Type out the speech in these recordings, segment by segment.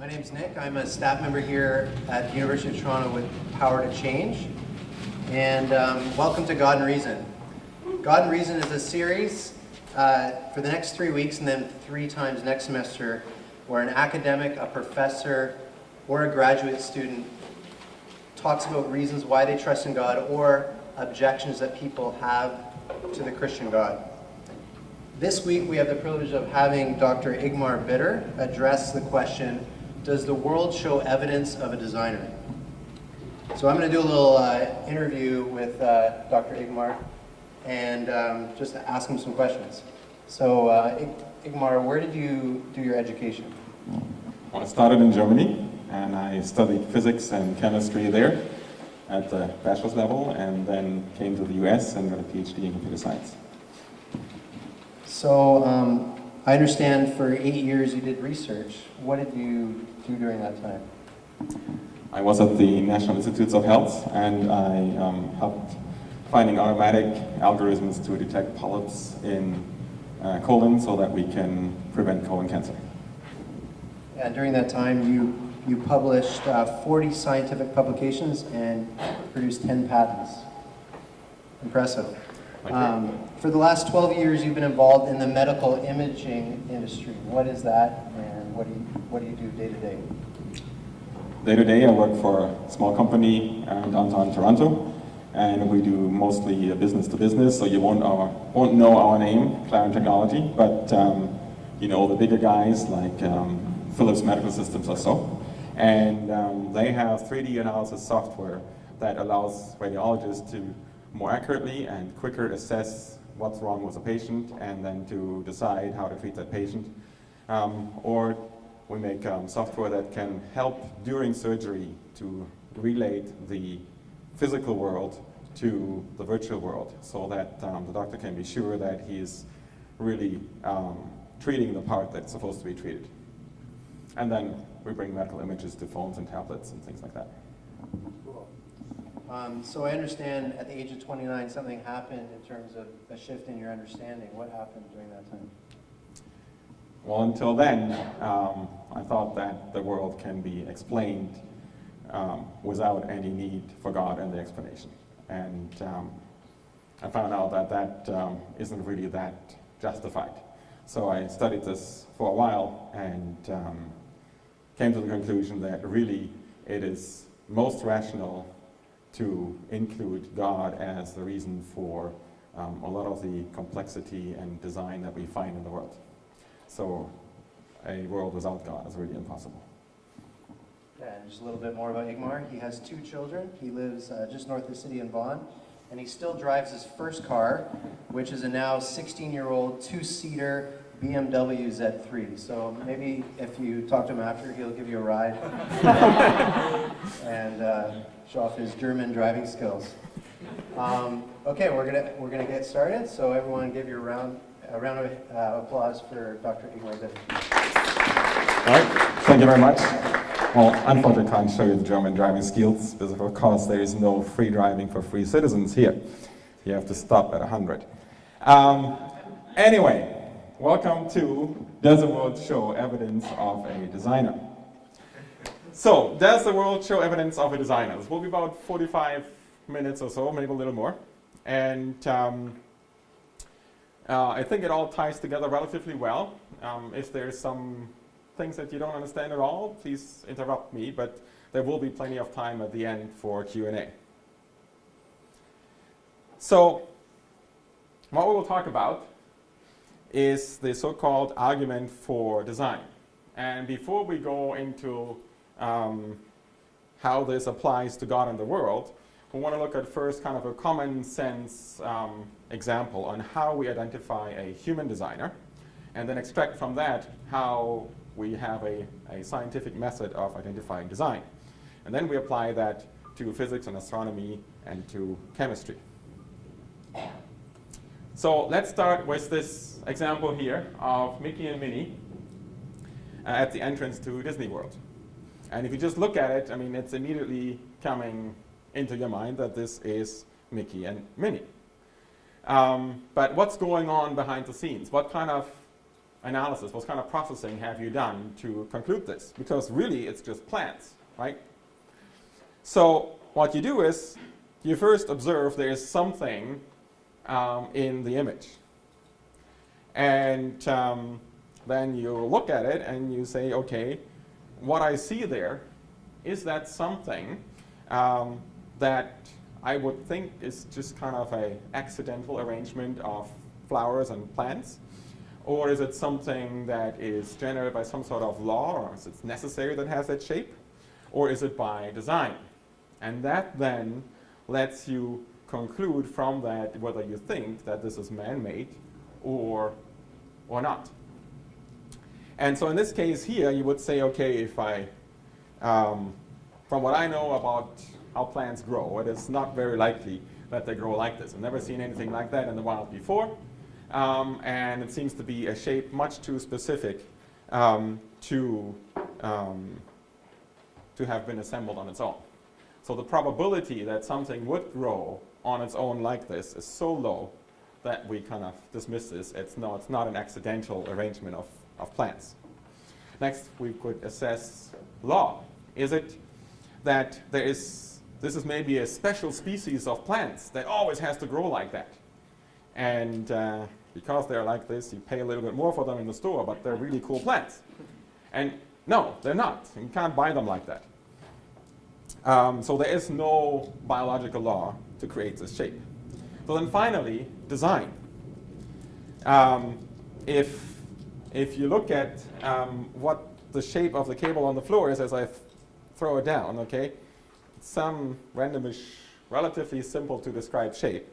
My name's Nick. I'm a staff member here at the University of Toronto with Power to Change. And welcome to God and Reason. God and Reason is a series for the next 3 weeks and then 3 times next semester where an academic, a professor, or a graduate student talks about reasons why they trust in God or objections that people have to the Christian God. This week we have the privilege of having Dr. Ingmar address the question, does the world show evidence of a designer? So I'm going to do a little interview with Dr. Ingmar and just ask him some questions. So Ingmar, where did you do your education? Well, I started in Germany and I studied physics and chemistry there at the bachelor's level, and then came to the US and got a PhD in computer science. So I understand for 8 years you did research. What did you do during that time? I was at the National Institutes of Health, and I helped finding automatic algorithms to detect polyps in colon so that we can prevent colon cancer. And during that time you published 40 scientific publications and produced 10 patents. Impressive. For the last 12 years, you've been involved in the medical imaging industry. What is that, and what do you do day to day? Day to day, I work for a small company downtown Toronto, and we do mostly business to business. So you won't know our name, Claron Technology, but you know the bigger guys like Philips Medical Systems or so, and they have 3D analysis software that allows radiologists to more accurately and quicker assess what's wrong with a patient and then to decide how to treat that patient. Or we make software that can help during surgery to relate the physical world to the virtual world so that the doctor can be sure that he's really treating the part that's supposed to be treated. And then we bring medical images to phones and tablets and things like that. Cool. So I understand at the age of 29 something happened in terms of a shift in your understanding. What happened during that time? Well, until then, I thought that the world can be explained without any need for God and the explanation. And I found out that that isn't really that justified. So I studied this for a while and came to the conclusion that really it is most rational to include God as the reason for a lot of the complexity and design that we find in the world. So a world without God is really impossible. Yeah, and just a little bit more about Ingmar. He has 2 children. He lives just north of the city in Vaughan, and he still drives his first car, which is a now 16-year-old 2-seater BMW Z3. So maybe if you talk to him after, he'll give you a ride and show off his German driving skills. Okay, we're gonna get started. So everyone, give you a round of applause for Dr. Ingmar. All right, thank you very much. Well, unfortunately, I can't show you the German driving skills because, of course, there is no free driving for free citizens here. You have to stop at 100. Anyway, welcome to Does the World Show Evidence of a Designer? So, does the world show evidence of a designer? This will be about 45 minutes or so, maybe a little more. And I think it all ties together relatively well. If there's some things that you don't understand at all, please interrupt me, but there will be plenty of time at the end for Q&A. So, what we will talk about is the so-called argument for design. And before we go into how this applies to God and the world, we want to look at first kind of a common sense example on how we identify a human designer, and then extract from that how we have a scientific method of identifying design. And then we apply that to physics and astronomy and to chemistry. So let's start with this example here of Mickey and Minnie at the entrance to Disney World. And if you just look at it, I mean, it's immediately coming into your mind that this is Mickey and Minnie. But what's going on behind the scenes? What kind of analysis, what kind of processing have you done to conclude this? Because really it's just plants, right? So what you do is you first observe there is something in the image. And then you look at it and you say, okay, what I see there, is that something that I would think is just kind of an accidental arrangement of flowers and plants? Or is it something that is generated by some sort of law, or is it necessary that has that shape? Or is it by design? And that then lets you conclude from that whether you think that this is man-made or not. And so in this case here, you would say, okay, if I, from what I know about how plants grow, it is not very likely that they grow like this. I've never seen anything like that in the wild before. And it seems to be a shape much too specific to have been assembled on its own. So the probability that something would grow on its own like this is so low that we kind of dismiss this. It's not an accidental arrangement of plants. Next, we could assess law. Is it that this is maybe a special species of plants that always has to grow like that? And because they're like this, you pay a little bit more for them in the store, but they're really cool plants. And no, they're not. You can't buy them like that. So there is no biological law to create this shape. So then finally, design. If you look at what the shape of the cable on the floor is as I throw it down, okay, some randomish, relatively simple to describe shape,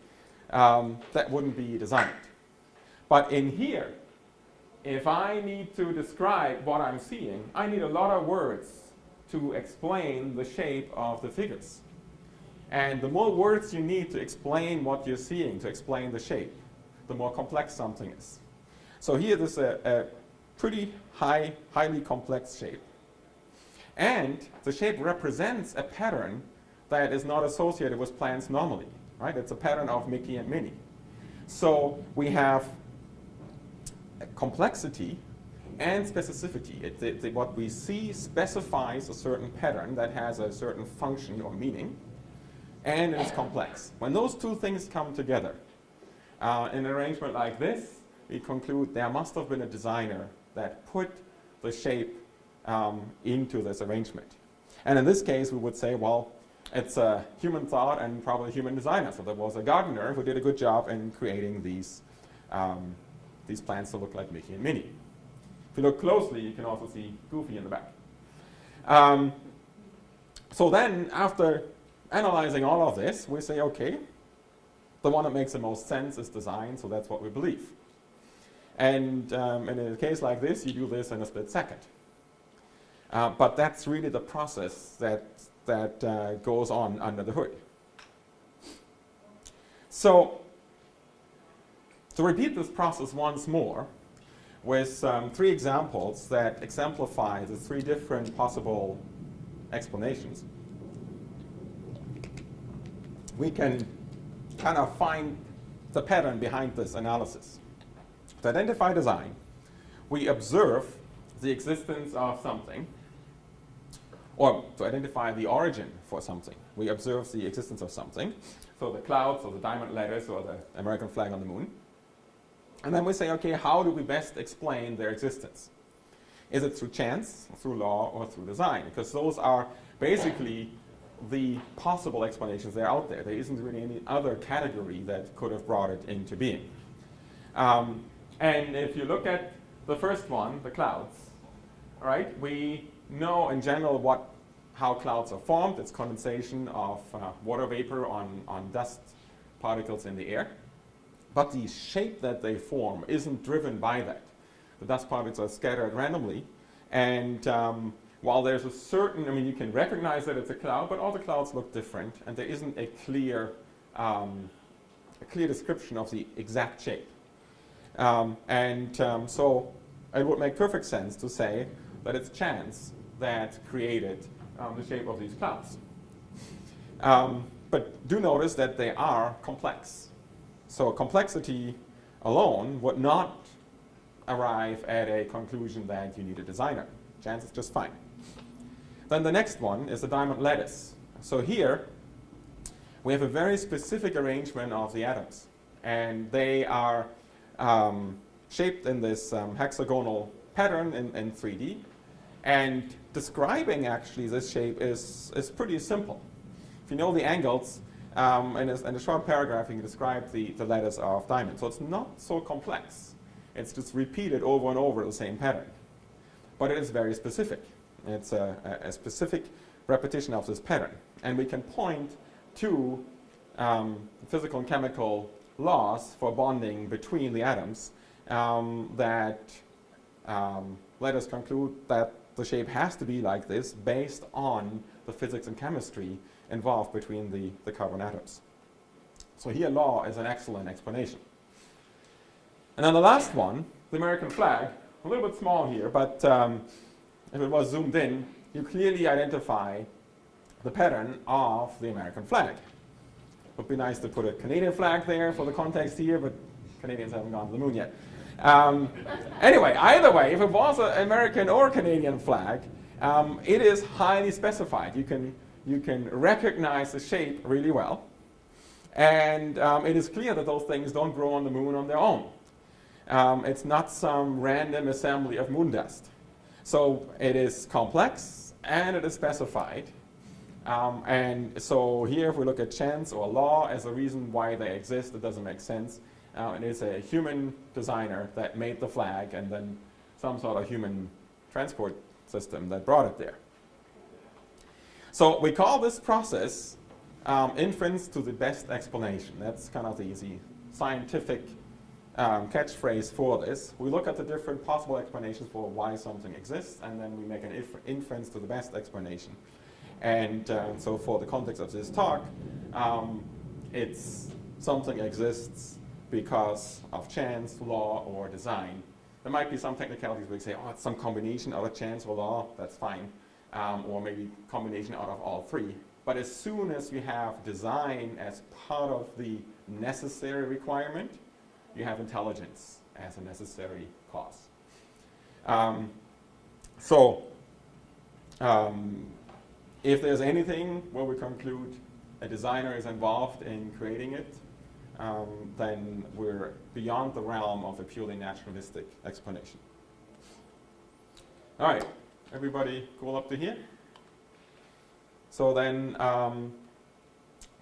that wouldn't be designed. But in here, if I need to describe what I'm seeing, I need a lot of words to explain the shape of the figures. And the more words you need to explain what you're seeing, to explain the shape, the more complex something is. So here there's a pretty highly complex shape. And the shape represents a pattern that is not associated with plants normally, right? It's a pattern of Mickey and Minnie. So we have complexity and specificity. What we see specifies a certain pattern that has a certain function or meaning, and it is complex. When those two things come together, in an arrangement like this, we conclude there must have been a designer that put the shape into this arrangement. And in this case, we would say, well, it's a human thought and probably a human designer. So there was a gardener who did a good job in creating these plants to look like Mickey and Minnie. If you look closely, you can also see Goofy in the back. So then, after analyzing all of this, we say, okay, the one that makes the most sense is design, so that's what we believe. And in a case like this, you do this in a split second. But that's really the process that goes on under the hood. So, to repeat this process once more, with 3 examples that exemplify the 3 different possible explanations, we can kind of find the pattern behind this analysis. To identify design, we observe the existence of something, or to identify the origin for something, we observe the existence of something, so the clouds or the diamond letters or the American flag on the moon. And then we say, okay, how do we best explain their existence? Is it through chance, through law, or through design? Because those are basically the possible explanations that are out there. There isn't really any other category that could have brought it into being. And if you look at the first one, the clouds, all right, we know in general how clouds are formed. It's condensation of water vapor on dust particles in the air. But the shape that they form isn't driven by that. The dust particles are scattered randomly. And while there's a certain, you can recognize that it's a cloud, but all the clouds look different. And there isn't a clear description of the exact shape. So it would make perfect sense to say that it's chance that created the shape of these clouds. But do notice that they are complex. So complexity alone would not arrive at a conclusion that you need a designer. Chance is just fine. Then the next one is the diamond lattice. So here we have a very specific arrangement of the atoms, and they are shaped in this hexagonal pattern in 3D. And describing actually this shape is pretty simple. If you know the angles, in a short paragraph you can describe the lattice of diamonds. So it's not so complex. It's just repeated over and over the same pattern. But it is very specific. It's a specific repetition of this pattern. And we can point to physical and chemical laws for bonding between the atoms that let us conclude that the shape has to be like this based on the physics and chemistry involved between the carbon atoms. So here law is an excellent explanation. And then the last one, the American flag, a little bit small here, but if it was zoomed in, you clearly identify the pattern of the American flag. It would be nice to put a Canadian flag there for the context here, but Canadians haven't gone to the moon yet. Anyway, either way, if it was an American or Canadian flag, it is highly specified. You can recognize the shape really well. And it is clear that those things don't grow on the moon on their own. It's not some random assembly of moon dust. So it is complex and it is specified. And so here if we look at chance or law as a reason why they exist, it doesn't make sense. It is a human designer that made the flag and then some sort of human transport system that brought it there. So we call this process inference to the best explanation. That's kind of the easy scientific catchphrase for this. We look at the different possible explanations for why something exists, and then we make an inference to the best explanation. And so for the context of this talk, it's something exists because of chance, law, or design. There might be some technicalities where you say, oh, it's some combination out of chance or law, that's fine. Or maybe combination out of all three. But as soon as you have design as part of the necessary requirement, you have intelligence as a necessary cause. If there's anything where we conclude a designer is involved in creating it, then we're beyond the realm of a purely naturalistic explanation. All right, everybody cool up to here? So then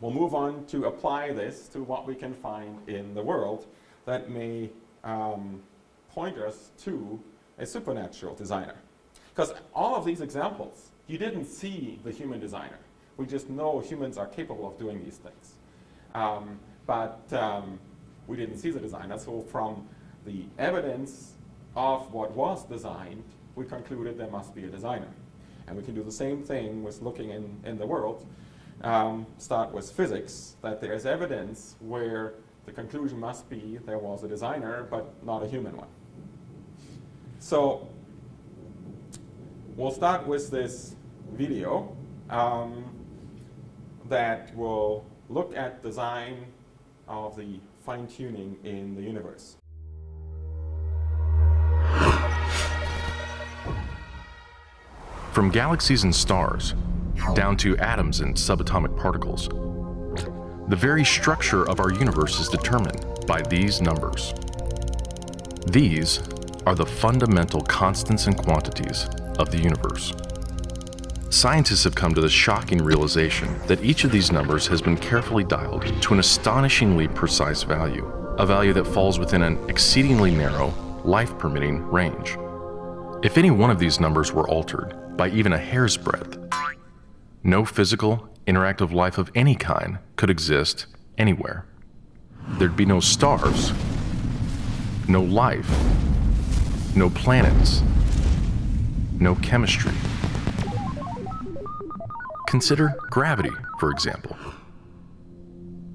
we'll move on to apply this to what we can find in the world that may point us to a supernatural designer. Because all of these examples, you didn't see the human designer. We just know humans are capable of doing these things. But we didn't see the designer, so from the evidence of what was designed, we concluded there must be a designer. And we can do the same thing with looking in the world. Start with physics, that there is evidence where the conclusion must be there was a designer, but not a human one. So we'll start with this video that will look at design of the fine-tuning in the universe. From galaxies and stars, down to atoms and subatomic particles, the very structure of our universe is determined by these numbers. These are the fundamental constants and quantities of the universe. Scientists have come to the shocking realization that each of these numbers has been carefully dialed to an astonishingly precise value, a value that falls within an exceedingly narrow, life-permitting range. If any one of these numbers were altered by even a hair's breadth, no physical, interactive life of any kind could exist anywhere. There'd be no stars, no life, no planets, no chemistry. Consider gravity, for example.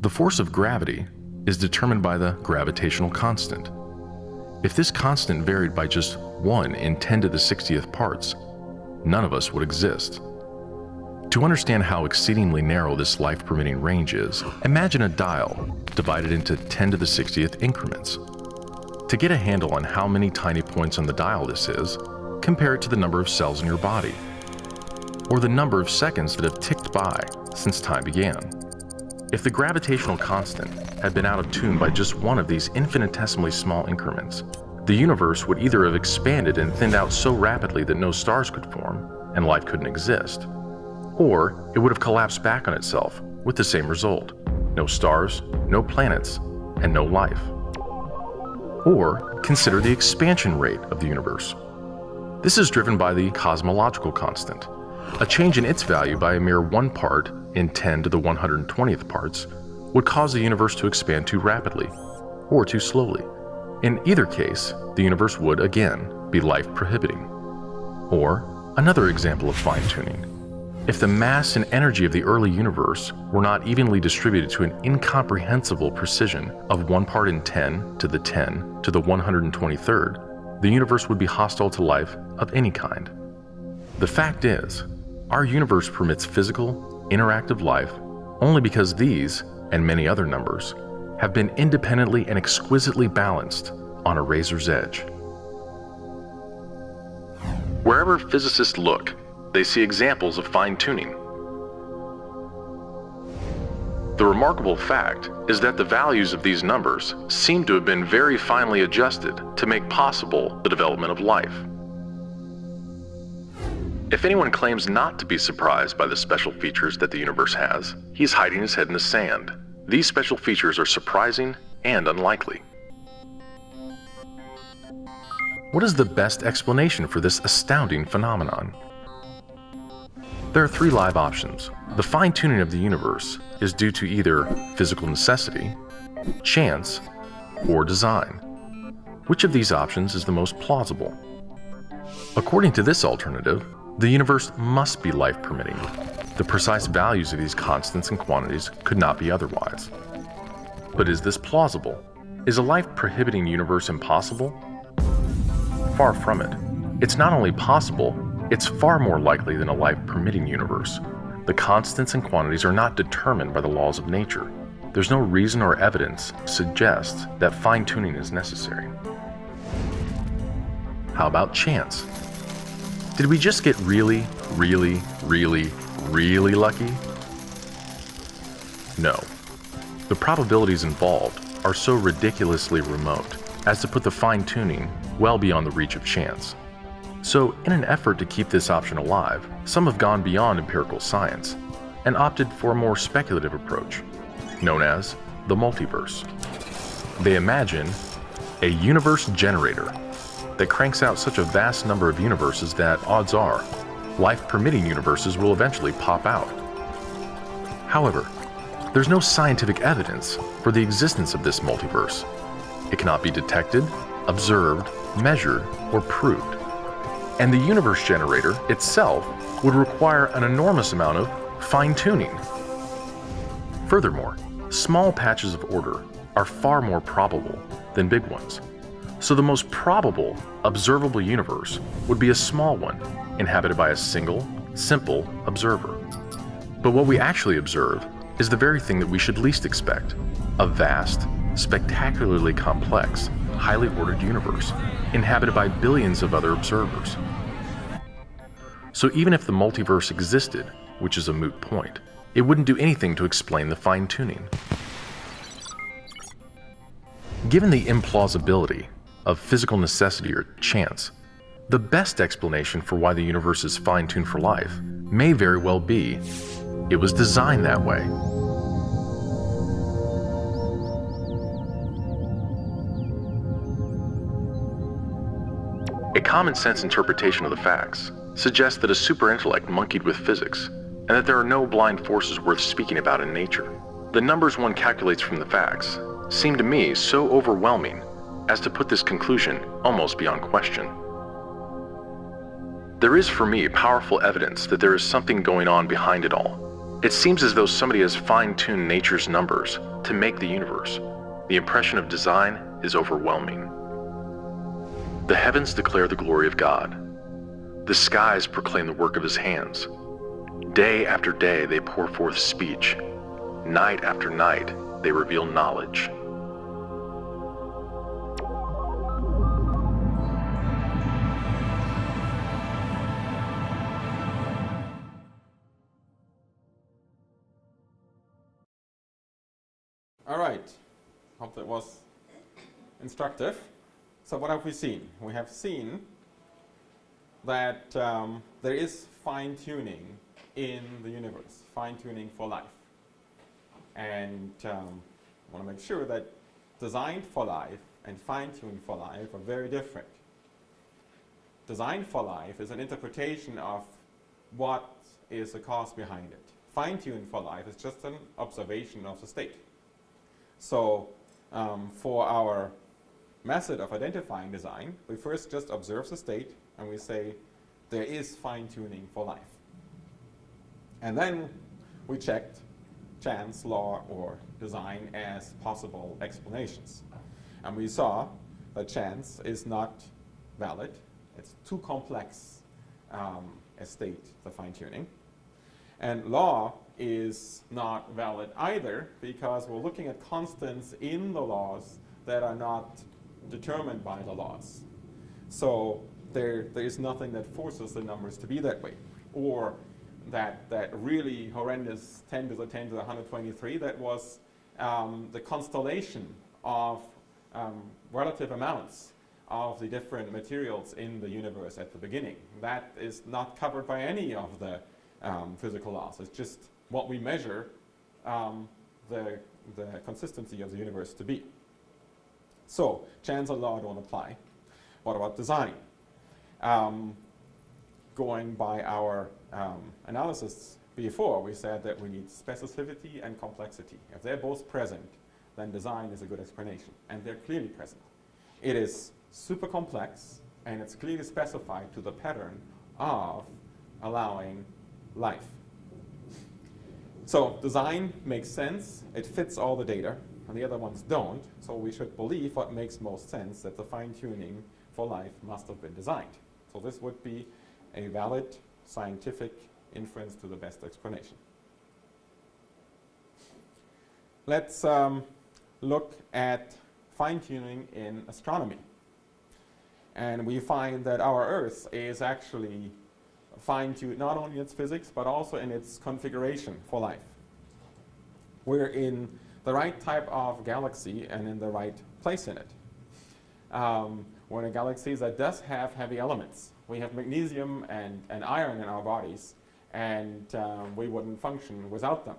The force of gravity is determined by the gravitational constant. If this constant varied by just 1 in 10 to the 60th parts, none of us would exist. To understand how exceedingly narrow this life-permitting range is, imagine a dial divided into 10 to the 60th increments. To get a handle on how many tiny points on the dial this is, compare it to the number of cells in your body, or the number of seconds that have ticked by since time began. If the gravitational constant had been out of tune by just one of these infinitesimally small increments, the universe would either have expanded and thinned out so rapidly that no stars could form and life couldn't exist, or it would have collapsed back on itself with the same result: no stars, no planets, and no life. Or consider the expansion rate of the universe. This is driven by the cosmological constant. A change in its value by a mere 1 part in 10 to the 120th parts would cause the universe to expand too rapidly or too slowly. In either case, the universe would, again, be life-prohibiting. Or another example of fine-tuning. If the mass and energy of the early universe were not evenly distributed to an incomprehensible precision of 1 part in 10 to the 10 to the 123rd, the universe would be hostile to life of any kind. The fact is, our universe permits physical, interactive life only because these, and many other numbers, have been independently and exquisitely balanced on a razor's edge. Wherever physicists look, they see examples of fine-tuning. The remarkable fact is that the values of these numbers seem to have been very finely adjusted to make possible the development of life. If anyone claims not to be surprised by the special features that the universe has, he's hiding his head in the sand. These special features are surprising and unlikely. What is the best explanation for this astounding phenomenon? There are 3 live options. The fine-tuning of the universe is due to either physical necessity, chance, or design. Which of these options is the most plausible? According to this alternative, the universe must be life-permitting. The precise values of these constants and quantities could not be otherwise. But is this plausible? Is a life-prohibiting universe impossible? Far from it. It's not only possible, it's far more likely than a life-permitting universe. The constants and quantities are not determined by the laws of nature. There's no reason or evidence suggests that fine-tuning is necessary. How about chance? Did we just get really lucky? No. The probabilities involved are so ridiculously remote as to put the fine-tuning well beyond the reach of chance. So, in an effort to keep this option alive, some have gone beyond empirical science and opted for a more speculative approach, known as the multiverse. They imagine a universe generator that cranks out such a vast number of universes that, odds are, life-permitting universes will eventually pop out. However, there's no scientific evidence for the existence of this multiverse. It cannot be detected, observed, measured, or proved. And the universe generator itself would require an enormous amount of fine-tuning. Furthermore, small patches of order are far more probable than big ones. So the most probable observable universe would be a small one, inhabited by a single, simple observer. But what we actually observe is the very thing that we should least expect: a vast, spectacularly complex, highly ordered universe, inhabited by billions of other observers. So even if the multiverse existed, which is a moot point, it wouldn't do anything to explain the fine-tuning. Given the implausibility of physical necessity or chance, the best explanation for why the universe is fine-tuned for life may very well be it was designed that way. A common-sense interpretation of the facts suggests that a super-intellect monkeyed with physics, and that there are no blind forces worth speaking about in nature. The numbers one calculates from the facts seem to me so overwhelming as to put this conclusion almost beyond question. There is for me powerful evidence that there is something going on behind it all. It seems as though somebody has fine-tuned nature's numbers to make the universe. The impression of design is overwhelming. The heavens declare the glory of God. The skies proclaim the work of his hands. Day after day they pour forth speech. Night after night they reveal knowledge. All right. Hope that was instructive. So what have we seen? We have seen that there is fine-tuning in the universe, fine-tuning for life. And I want to make sure that designed for life and fine-tuned for life are very different. Designed for life is an interpretation of what is the cause behind it. Fine-tuned for life is just an observation of the state. So for our method of identifying design, we first just observe the state and we say there is fine-tuning for life. And then we checked chance, law, or design as possible explanations. And we saw that chance is not valid. It's too complex a state, the fine-tuning. And law is not valid either because we're looking at constants in the laws that are not determined by the laws. So there is nothing that forces the numbers to be that way. Or that really horrendous 10 to the 10 to the 123, that was the constellation of relative amounts of the different materials in the universe at the beginning. That is not covered by any of the physical laws. It's just what we measure the consistency of the universe to be. So chance and law don't apply. What about design? Going by our analysis before, we said that we need specificity and complexity. If they're both present, then design is a good explanation. And they're clearly present. It is super complex, and it's clearly specified to the pattern of allowing life. So design makes sense. It fits all the data, and the other ones don't. So we should believe what makes most sense, that the fine-tuning for life must have been designed. So this would be a valid scientific inference to the best explanation. Let's look at fine-tuning in astronomy. And we find that our Earth is actually fine-tuned not only in its physics, but also in its configuration for life. We're in the right type of galaxy and in the right place in it. We're in a galaxy that does have heavy elements. We have magnesium and iron in our bodies, and we wouldn't function without them.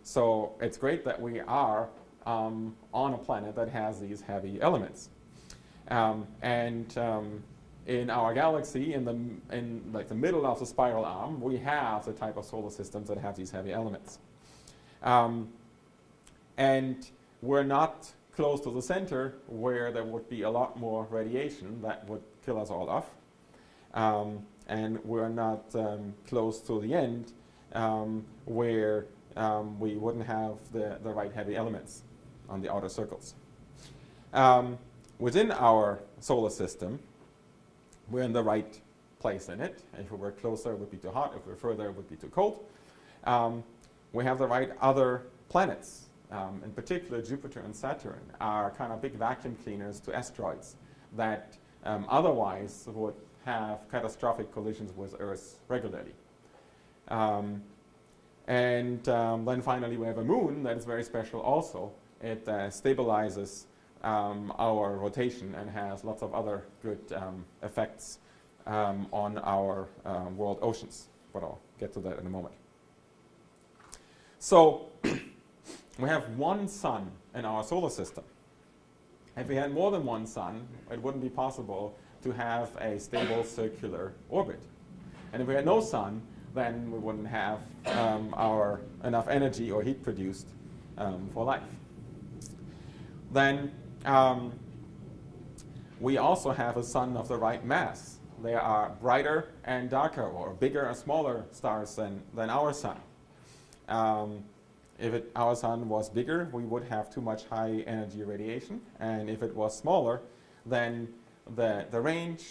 So it's great that we are on a planet that has these heavy elements. In our galaxy, in like the middle of the spiral arm, we have the type of solar systems that have these heavy elements. And we're not close to the center, where there would be a lot more radiation that would kill us all off. And we're not close to the end, where we wouldn't have the right heavy elements on the outer circles. Within our solar system, we're in the right place in it. If we were closer, it would be too hot. If we were further, it would be too cold. We have the right other planets. In particular, Jupiter and Saturn are kind of big vacuum cleaners to asteroids that otherwise would have catastrophic collisions with Earth regularly. Then finally, we have a moon that is very special also. It stabilizes our rotation and has lots of other good effects on our world oceans. But I'll get to that in a moment. So we have one sun in our solar system. If we had more than one sun, it wouldn't be possible to have a stable circular orbit. And if we had no sun, then we wouldn't have enough energy or heat produced for life. Then we also have a sun of the right mass. There are brighter and darker, or bigger and smaller stars than our sun. If our sun was bigger, we would have too much high energy radiation. And if it was smaller, then the range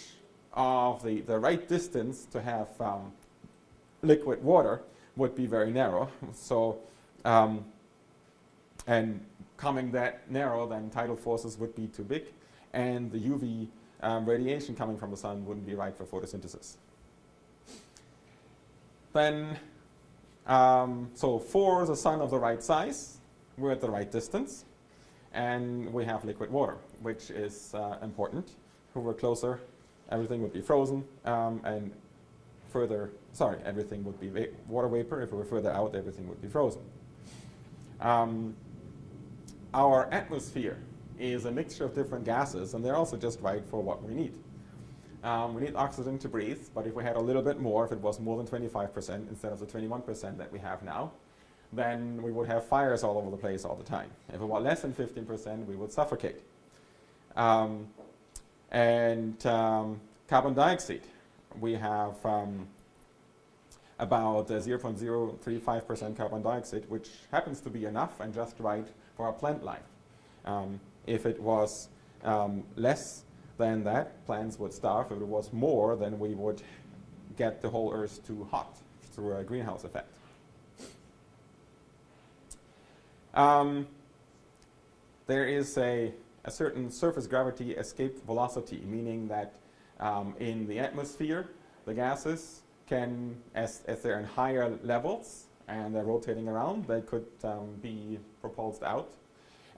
of the right distance to have liquid water would be very narrow. So, and coming that narrow, then tidal forces would be too big, and the UV radiation coming from the sun wouldn't be right for photosynthesis. Then, so 4 is a sun of the right size, we're at the right distance, and we have liquid water, which is important. If we were closer, everything would be frozen, and everything would be water vapor. If we were further out, everything would be frozen. Our atmosphere is a mixture of different gases, and they're also just right for what we need. We need oxygen to breathe, but if we had a little bit more, if it was more than 25% instead of the 21% that we have now, then we would have fires all over the place all the time. If it were less than 15%, we would suffocate. Carbon dioxide, we have about 0.035% carbon dioxide, which happens to be enough and just right for our plant life. If it was less than that, plants would starve. If it was more, then we would get the whole Earth too hot through a greenhouse effect. There is a certain surface gravity escape velocity, meaning that in the atmosphere, the gases can, as they're in higher levels and they're rotating around, they could be propulsed out.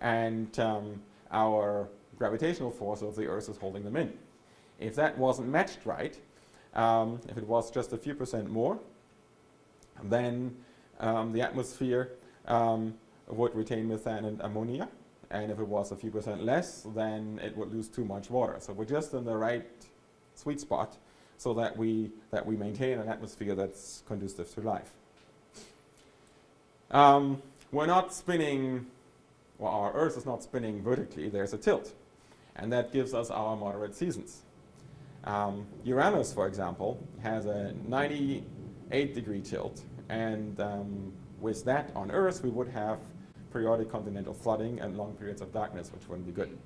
And our gravitational force of the Earth is holding them in. If that wasn't matched right, if it was just a few percent more, then the atmosphere would retain methane and ammonia. And if it was a few percent less, then it would lose too much water. So we're just in the right sweet spot so that we maintain an atmosphere that's conducive to life. We're not spinning, well, our Earth is not spinning vertically, there's a tilt. And that gives us our moderate seasons. Uranus, for example, has a 98-degree tilt. And with that on Earth, we would have periodic continental flooding and long periods of darkness, which wouldn't be good.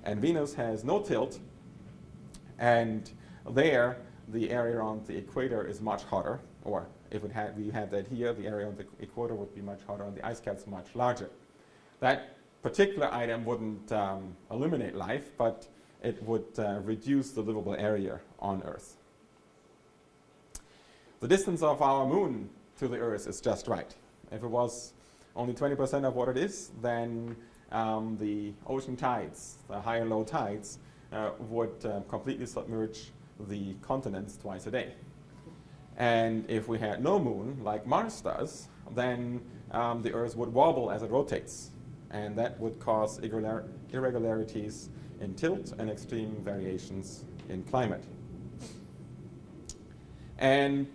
And Venus has no tilt, and there the area around the equator is much hotter, or if we had that here, the area on the equator would be much hotter and the ice caps much larger. That particular item wouldn't eliminate life, but it would reduce the livable area on Earth. The distance of our moon to the Earth is just right. If it was only 20% of what it is, then the ocean tides, the high and low tides, would completely submerge the continents twice a day. And if we had no moon, like Mars does, then the Earth would wobble as it rotates. And that would cause irregularities in tilt and extreme variations in climate. And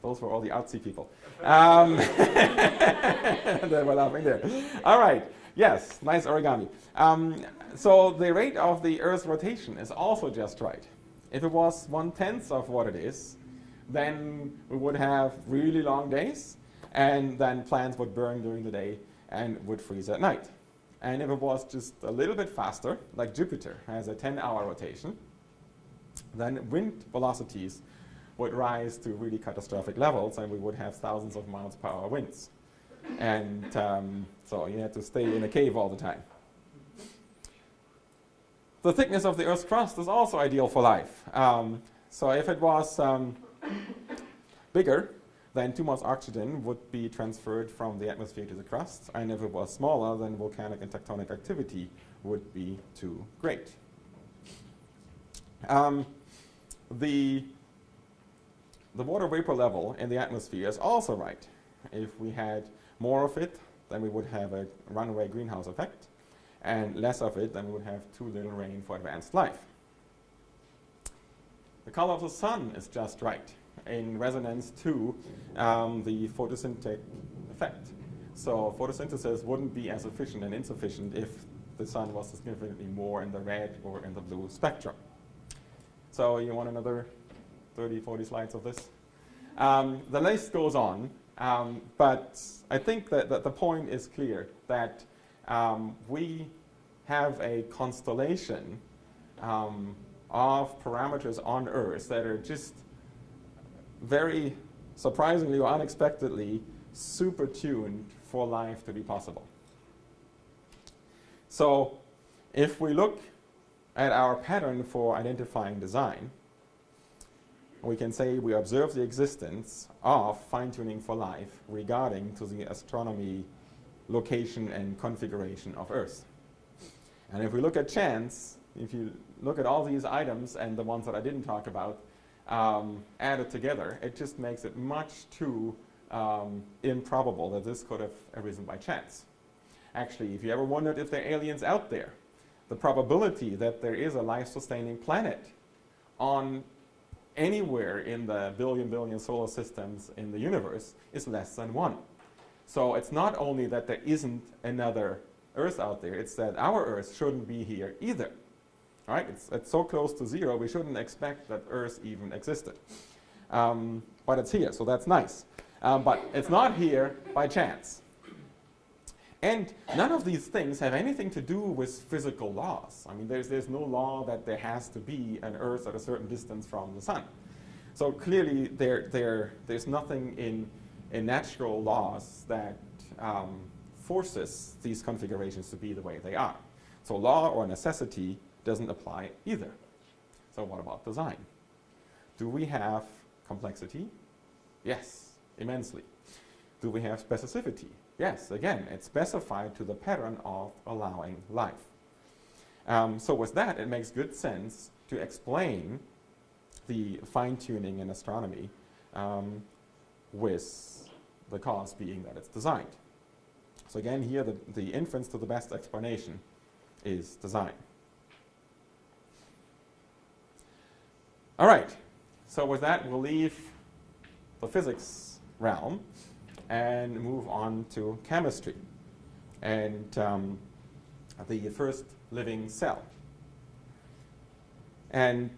those were all the artsy people. They were laughing there. All right. Yes, nice origami. So the rate of the Earth's rotation is also just right. If it was 1/10 of what it is, then we would have really long days, and then plants would burn during the day and would freeze at night. And if it was just a little bit faster, like Jupiter has a 10-hour rotation, then wind velocities would rise to really catastrophic levels, and we would have thousands of miles per hour winds. And so you had to stay in a cave all the time. The thickness of the Earth's crust is also ideal for life. So if it was bigger, then too much oxygen would be transferred from the atmosphere to the crust. And if it was smaller, then volcanic and tectonic activity would be too great. The water vapor level in the atmosphere is also right. If we had more of it, then we would have a runaway greenhouse effect, and less of it, then we would have too little rain for advanced life. The color of the sun is just right in resonance to the photosynthetic effect. So photosynthesis wouldn't be as efficient and insufficient if the sun was significantly more in the red or in the blue spectrum. So you want another 30, 40 slides of this? The list goes on, but I think that the point is clear that we have a constellation of parameters on Earth that are just very surprisingly or unexpectedly super tuned for life to be possible. So if we look at our pattern for identifying design, we can say we observe the existence of fine-tuning for life regarding to the astronomy location and configuration of Earth. And if we look at chance, if you look at all these items and the ones that I didn't talk about added together, it just makes it much too improbable that this could have arisen by chance. Actually, if you ever wondered if there are aliens out there, the probability that there is a life-sustaining planet on anywhere in the billion solar systems in the universe is less than 1. So it's not only that there isn't another Earth out there, it's that our Earth shouldn't be here either. All right? It's so close to 0, we shouldn't expect that Earth even existed. But it's here, so that's nice. But it's not here by chance. And none of these things have anything to do with physical laws. I mean, there's no law that there has to be an Earth at a certain distance from the sun. So clearly, there's nothing in natural laws that forces these configurations to be the way they are. So law or necessity doesn't apply either. So what about design? Do we have complexity? Yes, immensely. Do we have specificity? Yes, again, it's specified to the pattern of allowing life. So with that, it makes good sense to explain the fine-tuning in astronomy with the cause being that it's designed. So again, here the inference to the best explanation is design. All right, so with that, we'll leave the physics realm and move on to chemistry and the first living cell. And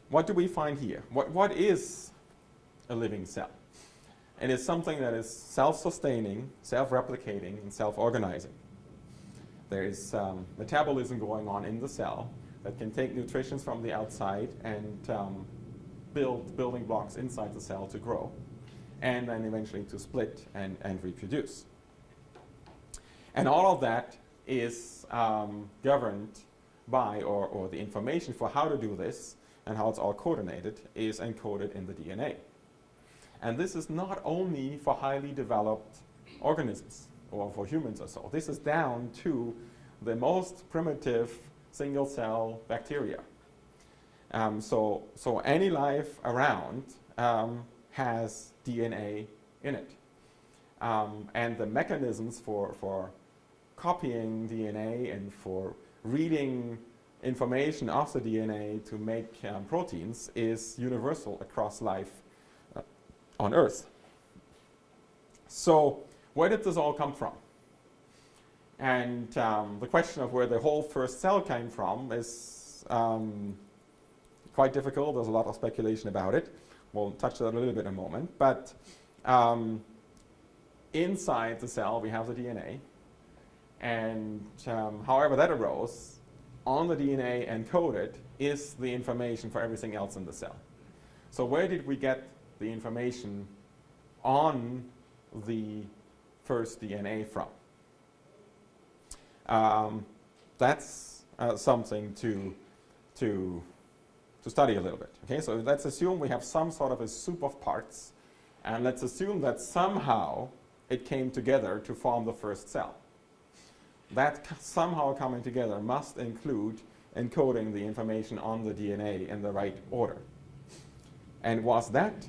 what do we find here? What is a living cell? It is something that is self-sustaining, self-replicating, and self-organizing. There is metabolism going on in the cell that can take nutrition from the outside and build building blocks inside the cell to grow, and then eventually to split and reproduce. And all of that is governed by, or the information for how to do this and how it's all coordinated is encoded in the DNA. And this is not only for highly developed organisms or for humans or so. This is down to the most primitive single-cell bacteria. So any life around has DNA in it. And the mechanisms for copying DNA and for reading information off the DNA to make proteins is universal across life on Earth. So where did this all come from? And the question of where the whole first cell came from is quite difficult. There's a lot of speculation about it. We'll touch on that a little bit in a moment. But inside the cell, we have the DNA. And however that arose, on the DNA encoded is the information for everything else in the cell. So where did we get the information on the first DNA from? That's something to study a little bit. Okay, so let's assume we have some sort of a soup of parts, and let's assume that somehow it came together to form the first cell. That somehow coming together must include encoding the information on the DNA in the right order. And was that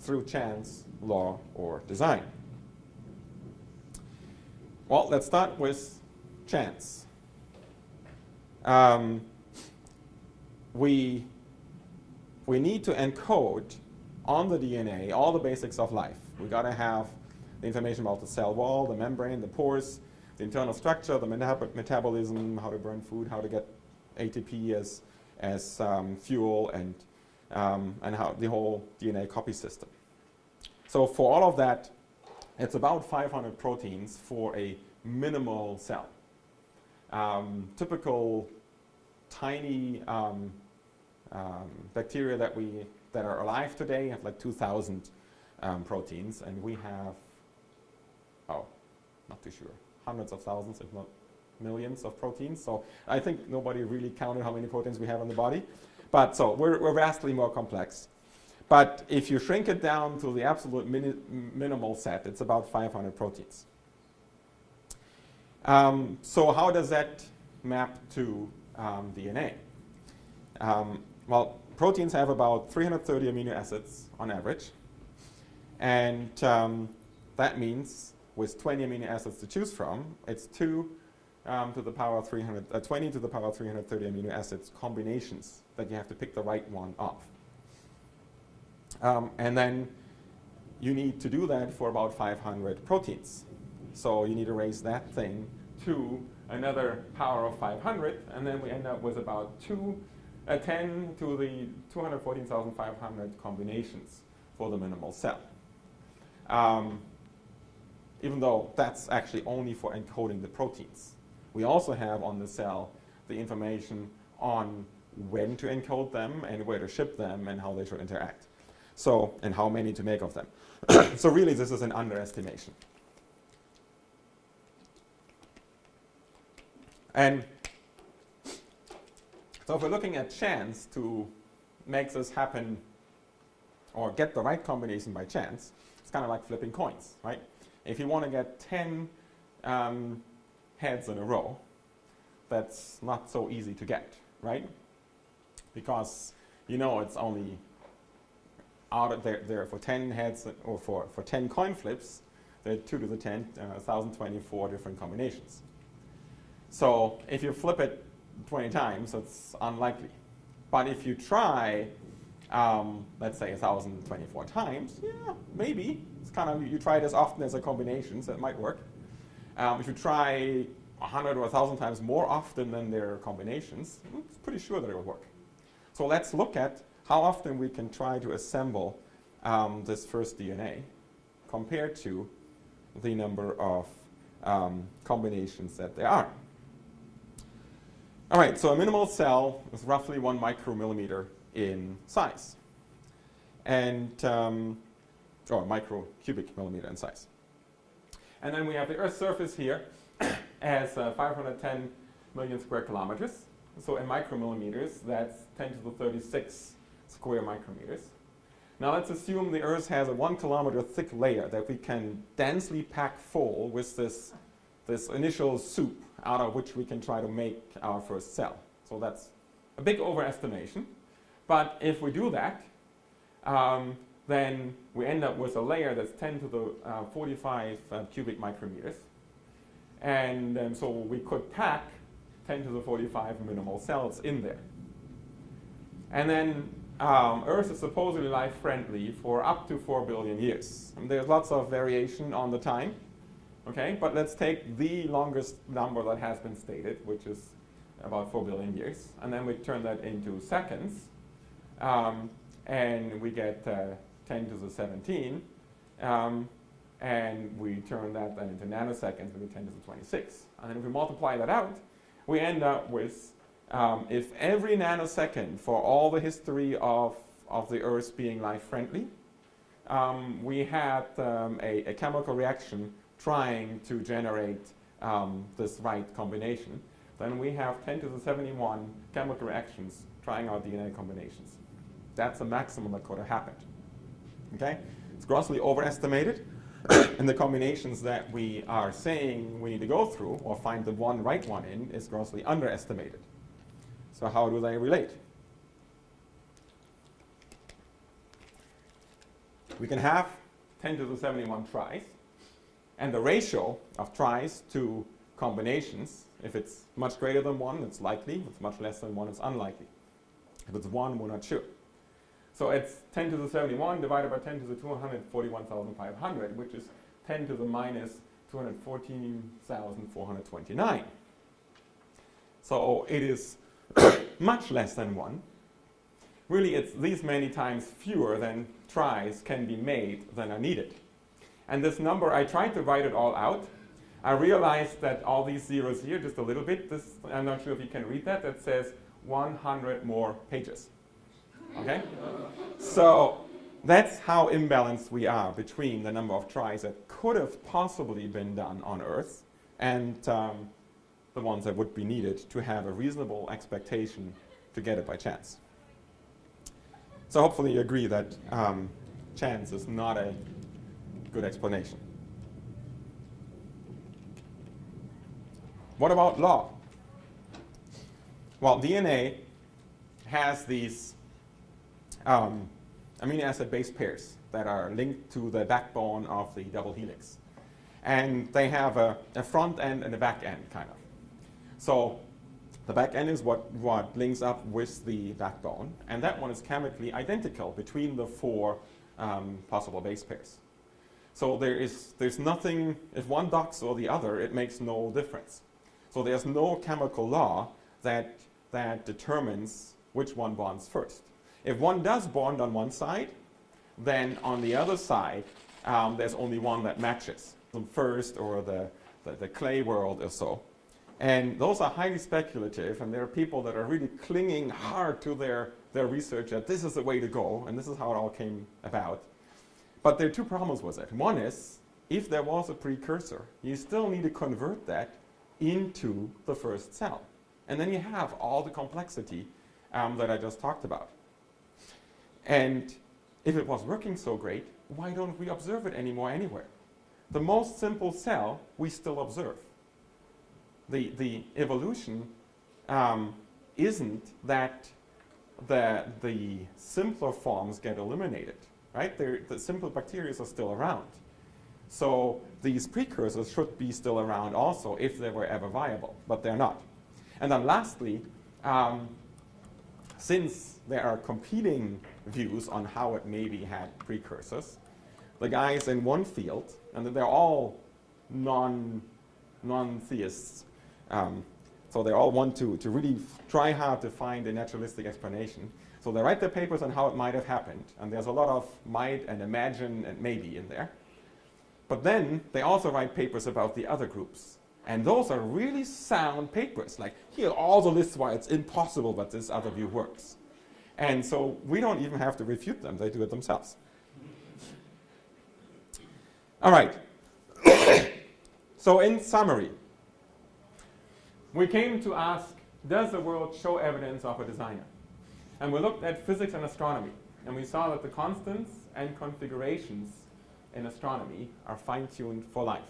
through chance, law, or design? Well, let's start with chance. We need to encode on the DNA all the basics of life. We got to have the information about the cell wall, the membrane, the pores, the internal structure, the metabolism, how to burn food, how to get ATP as fuel, and how the whole DNA copy system. So for all of that, it's about 500 proteins for a minimal cell. Typical tiny bacteria that are alive today have like 2,000 proteins, and we have, not too sure, hundreds of thousands, if not millions of proteins. So I think nobody really counted how many proteins we have in the body. But so we're vastly more complex. But if you shrink it down to the absolute minimal set, it's about 500 proteins. So how does that map to DNA? Well, proteins have about 330 amino acids on average. And that means with 20 amino acids to choose from, it's 2 to the power of 20 to the power of 330 amino acids combinations that you have to pick the right one of. And then you need to do that for about 500 proteins. So you need to raise that thing to another power of 500, and then we end up with about 10 to the 214,500 combinations for the minimal cell. Even though that's actually only for encoding the proteins. We also have on the cell the information on when to encode them and where to ship them and how they should interact. So, and how many to make of them. So really this is an underestimation. And so if we're looking at chance to make this happen or get the right combination by chance, it's kind of like flipping coins, right? If you want to get 10 heads in a row, that's not so easy to get, right? Because you know it's only out of there for 10 heads, or for 10 coin flips, there are 2 to the 10, 1,024 different combinations. So if you flip it 20 times, it's unlikely. But if you try, let's say 1,024 times, yeah, maybe. It's kind of, you try it as often as a combination, so it might work. If you try 100 or 1,000 times more often than their combinations, it's pretty sure that it will work. So let's look at how often we can try to assemble this first DNA compared to the number of combinations that there are. All right, so a minimal cell is roughly 1 micromillimeter in size, and or microcubic millimeter in size. And then we have the Earth's surface here as 510 million square kilometers. So in micromillimeters, that's 10 to the 36 square micrometers. Now let's assume the Earth has a 1 kilometer thick layer that we can densely pack full with this initial soup out of which we can try to make our first cell. So that's a big overestimation. But if we do that, then we end up with a layer that's 10 to the 45 cubic micrometers. And so we could pack 10 to the 45 minimal cells in there. And then Earth is supposedly life-friendly for up to 4 billion years. And there's lots of variation on the time. Okay, but let's take the longest number that has been stated, which is about 4 billion years. And then we turn that into seconds. And we get 10 to the 17. And we turn that then into nanoseconds, we get 10 to the 26. And then if we multiply that out, we end up with, if every nanosecond for all the history of the Earth being life-friendly, we had a chemical reaction trying to generate this right combination, then we have 10 to the 71 chemical reactions trying out DNA combinations. That's the maximum that could have happened. Okay? It's grossly overestimated, and the combinations that we are saying we need to go through or find the one right one in is grossly underestimated. So how do they relate? We can have 10 to the 71 tries, and the ratio of tries to combinations, if it's much greater than 1, it's likely. If it's much less than 1, it's unlikely. If it's 1, we're not sure. So it's 10 to the 71 divided by 10 to the 241,500, which is 10 to the minus 214,429. So it is much less than 1. Really, it's these many times fewer than tries can be made than are needed. And this number, I tried to write it all out. I realized that all these zeros here, just a little bit, this, I'm not sure if you can read that, that says 100 more pages. Okay? So that's how imbalanced we are between the number of tries that could have possibly been done on Earth and the ones that would be needed to have a reasonable expectation to get it by chance. So hopefully you agree that chance is not a good explanation. What about law? Well, DNA has these amino acid base pairs that are linked to the backbone of the double helix. And they have a front end and a back end, kind of. So the back end is what links up with the backbone, and that one is chemically identical between the four possible base pairs. So there's nothing, if one docks or the other, it makes no difference. So there's no chemical law that determines which one bonds first. If one does bond on one side, then on the other side, there's only one that matches, the first or the clay world or so. And those are highly speculative, and there are people that are really clinging hard to their research that this is the way to go, and this is how it all came about. But there are two problems with it. One is, if there was a precursor, you still need to convert that into the first cell. And then you have all the complexity that I just talked about. And if it was working so great, why don't we observe it anymore anywhere? The most simple cell we still observe. The evolution isn't that the simpler forms get eliminated, right? The simple bacteria are still around. So these precursors should be still around also if they were ever viable, but they're not. And then lastly, since there are competing views on how it maybe had precursors, the guys in one field, and they're all non-theists, so they all want to really try hard to find a naturalistic explanation. So they write their papers on how it might have happened, and there's a lot of might and imagine and maybe in there. But then they also write papers about the other groups. And those are really sound papers. Like, here are all the lists why it's impossible that this other view works. And so we don't even have to refute them. They do it themselves. All right. So in summary, we came to ask, does the world show evidence of a designer? And we looked at physics and astronomy. And we saw that the constants and configurations in astronomy are fine-tuned for life.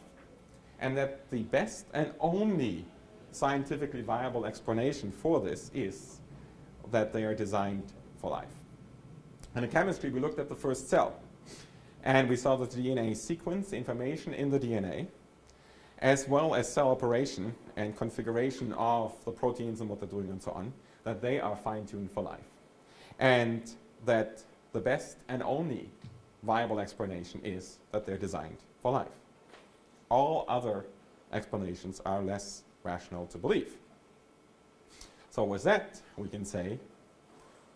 And that the best and only scientifically viable explanation for this is that they are designed for life. And in chemistry, we looked at the first cell. And we saw that the DNA sequence information in the DNA, as well as cell operation and configuration of the proteins and what they're doing and so on, that they are fine-tuned for life. And that the best and only viable explanation is that they're designed for life. All other explanations are less rational to believe. So with that, we can say,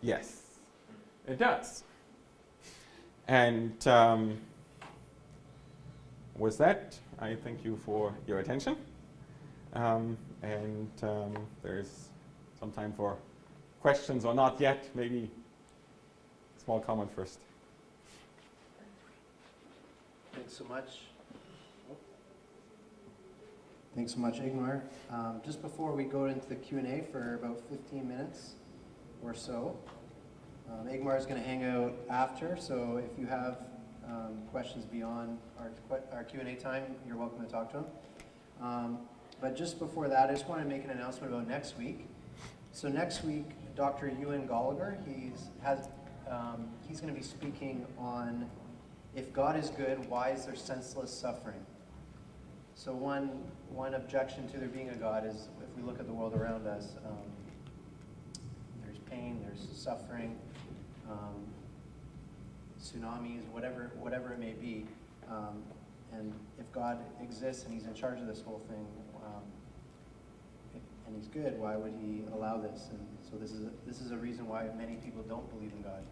yes, it does. And with that, I thank you for your attention. There's some time for questions or not yet. Maybe a small comment first. Thanks so much. Thanks so much, Ingmar. Just before we go into the Q&A for about 15 minutes or so, Ingmar is going to hang out after, so if you have questions beyond our Q&A time, you're welcome to talk to him. But just before that, I just want to make an announcement about next week. So next week, Dr. Ewan Gallagher, he's going to be speaking on if God is good, why is there senseless suffering? So one objection to there being a God is if we look at the world around us, there's pain, there's suffering, tsunamis, whatever it may be. And if God exists and he's in charge of this whole thing, and he's good, why would he allow this? And so this is a reason why many people don't believe in God.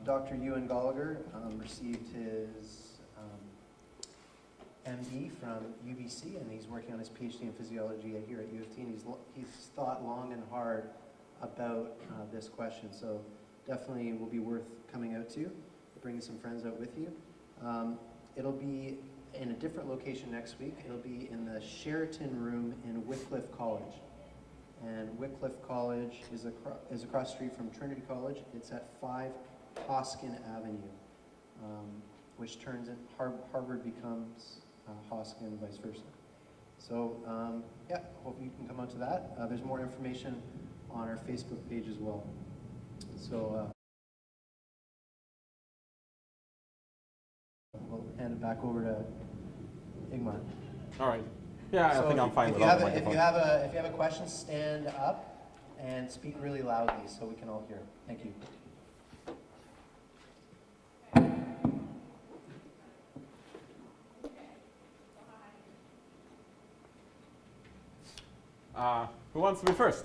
Dr. Ewan Gallagher received his MD from UBC, and he's working on his PhD in physiology here at U of T, and he's thought long and hard about this question. So definitely will be worth coming out to, bringing some friends out with you. It'll be in a different location next week. It'll be in the Sheraton room in Wycliffe College. And Wycliffe College is across the street from Trinity College. It's at 5 Hoskin Avenue, which turns in Harvard becomes Hoskin and vice versa. So yeah, hope you can come out to that. There's more information on our Facebook page as well. So we'll hand it back over to Ingmar. All right. Yeah, So I think I'm fine if with you all have the a, if microphone. you have a if you have a question, stand up and speak really loudly so we can all hear. Thank you. Who wants to be first?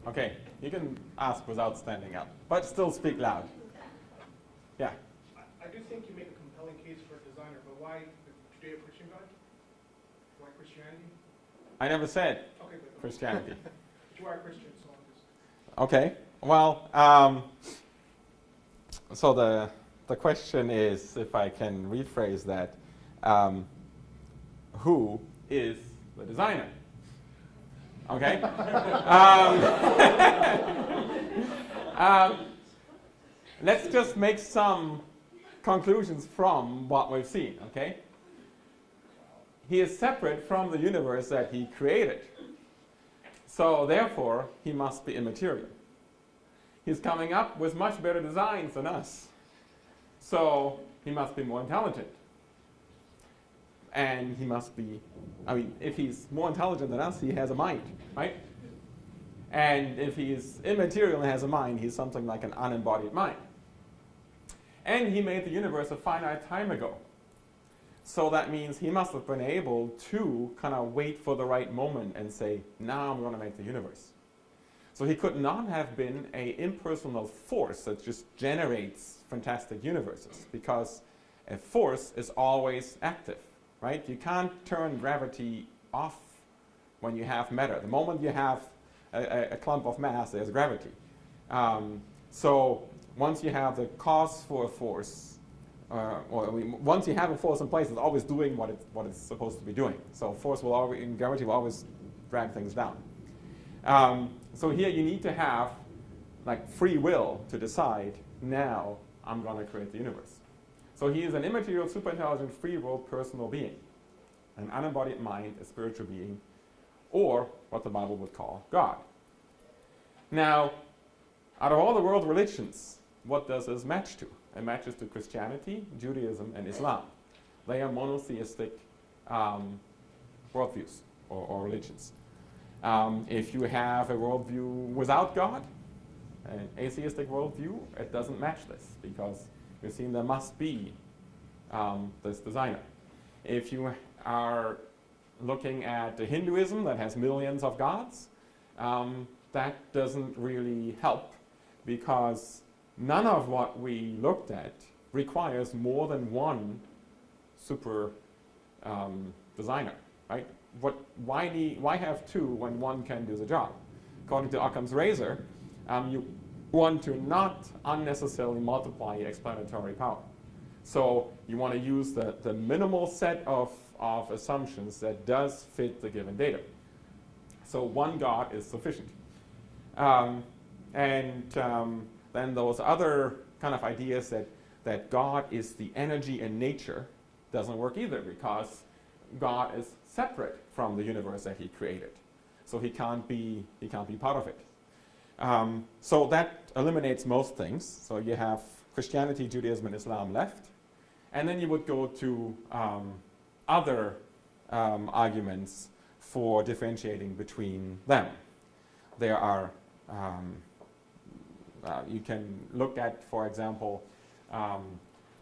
Okay, you can ask without standing up, but still speak loud. Yeah. I do think you make a compelling case for a designer, but why the Judeo-Christian God? Why Christianity? I never said Okay, but Christianity. but you are a Christian, so I'm just... Okay, well, so the question is, if I can rephrase that, who is the designer? Okay? Let's just make some conclusions from what we've seen, okay? He is separate from the universe that he created. So therefore, he must be immaterial. He's coming up with much better designs than us. So he must be more intelligent. And he must be, I mean, if he's more intelligent than us, he has a mind, right? And if he's immaterial and has a mind, he's something like an unembodied mind. And he made the universe a finite time ago. So that means he must have been able to kind of wait for the right moment and say, now I'm going to make the universe. So he could not have been an impersonal force that just generates fantastic universes, because a force is always active, right? You can't turn gravity off when you have matter. The moment you have a clump of mass, there's gravity. So once you have the cause for a force, once you have a force in place, it's always doing what it's supposed to be doing. So force will always, in gravity, will always drag things down. So here you need to have like free will to decide, now I'm going to create the universe. So he is an immaterial, super intelligent, free will personal being, an unembodied mind, a spiritual being, or what the Bible would call God. Now, out of all the world religions, what does this match to? It matches to Christianity, Judaism, and Islam. They are monotheistic worldviews or religions. If you have a worldview without God, an atheistic worldview, it doesn't match this, because we've seen there must be this designer. If you are looking at the Hinduism that has millions of gods, that doesn't really help, because none of what we looked at requires more than one super designer, right? Why have two when one can do the job? According to Occam's razor, you want to not unnecessarily multiply your explanatory power. So you want to use the minimal set of assumptions that does fit the given data. So one God is sufficient. Then those other kind of ideas that God is the energy in nature doesn't work either, because God is separate from the universe that he created. So he can't be part of it. So that eliminates most things. So you have Christianity, Judaism, and Islam left. And then you would go to other arguments for differentiating between them. There are, you can look at, for example,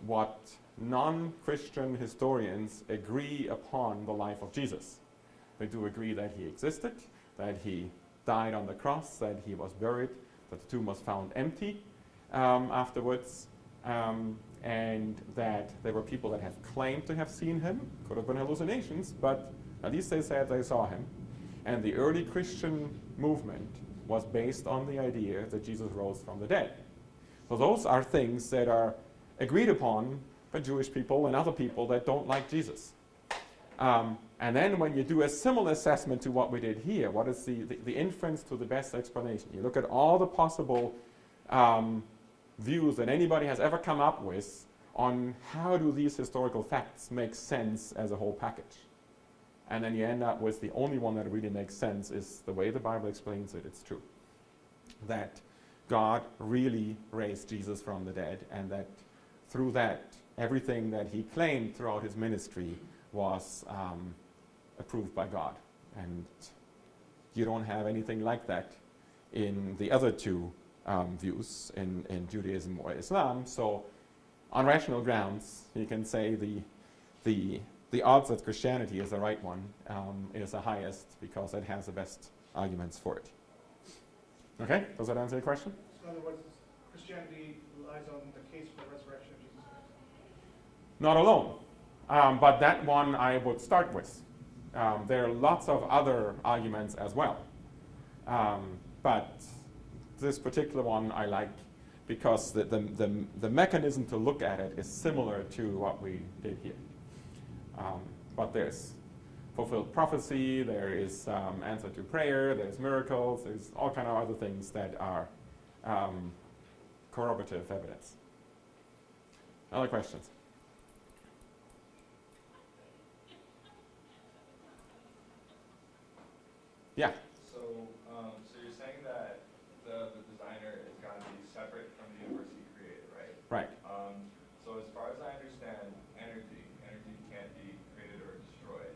what non-Christian historians agree upon the life of Jesus. They do agree that he existed, that he died on the cross, that he was buried, that the tomb was found empty afterwards, and that there were people that have claimed to have seen him. Could have been hallucinations, but at least they said they saw him. And the early Christian movement was based on the idea that Jesus rose from the dead. So those are things that are agreed upon by Jewish people and other people that don't like Jesus. And And then when you do a similar assessment to what we did here, what is the inference to the best explanation? You look at all the possible views that anybody has ever come up with on how do these historical facts make sense as a whole package. And then you end up with the only one that really makes sense is the way the Bible explains it. It's true. That God really raised Jesus from the dead, and that through that, everything that he claimed throughout his ministry was approved by God. And you don't have anything like that in the other two views in Judaism or Islam. So on rational grounds, you can say the odds that Christianity is the right one is the highest because it has the best arguments for it. Okay, does that answer your question? So in other words, Christianity relies on the case for the resurrection of Jesus Christ. Not alone, but that one I would start with. There are lots of other arguments as well, but this particular one I like because the mechanism to look at it is similar to what we did here. But there's fulfilled prophecy, there is answer to prayer, there's miracles, there's all kind of other things that are corroborative evidence. Other questions? Yeah. So you're saying that the designer is going to be separate from the universe he created, right? Right. So as far as I understand, energy can't be created or destroyed.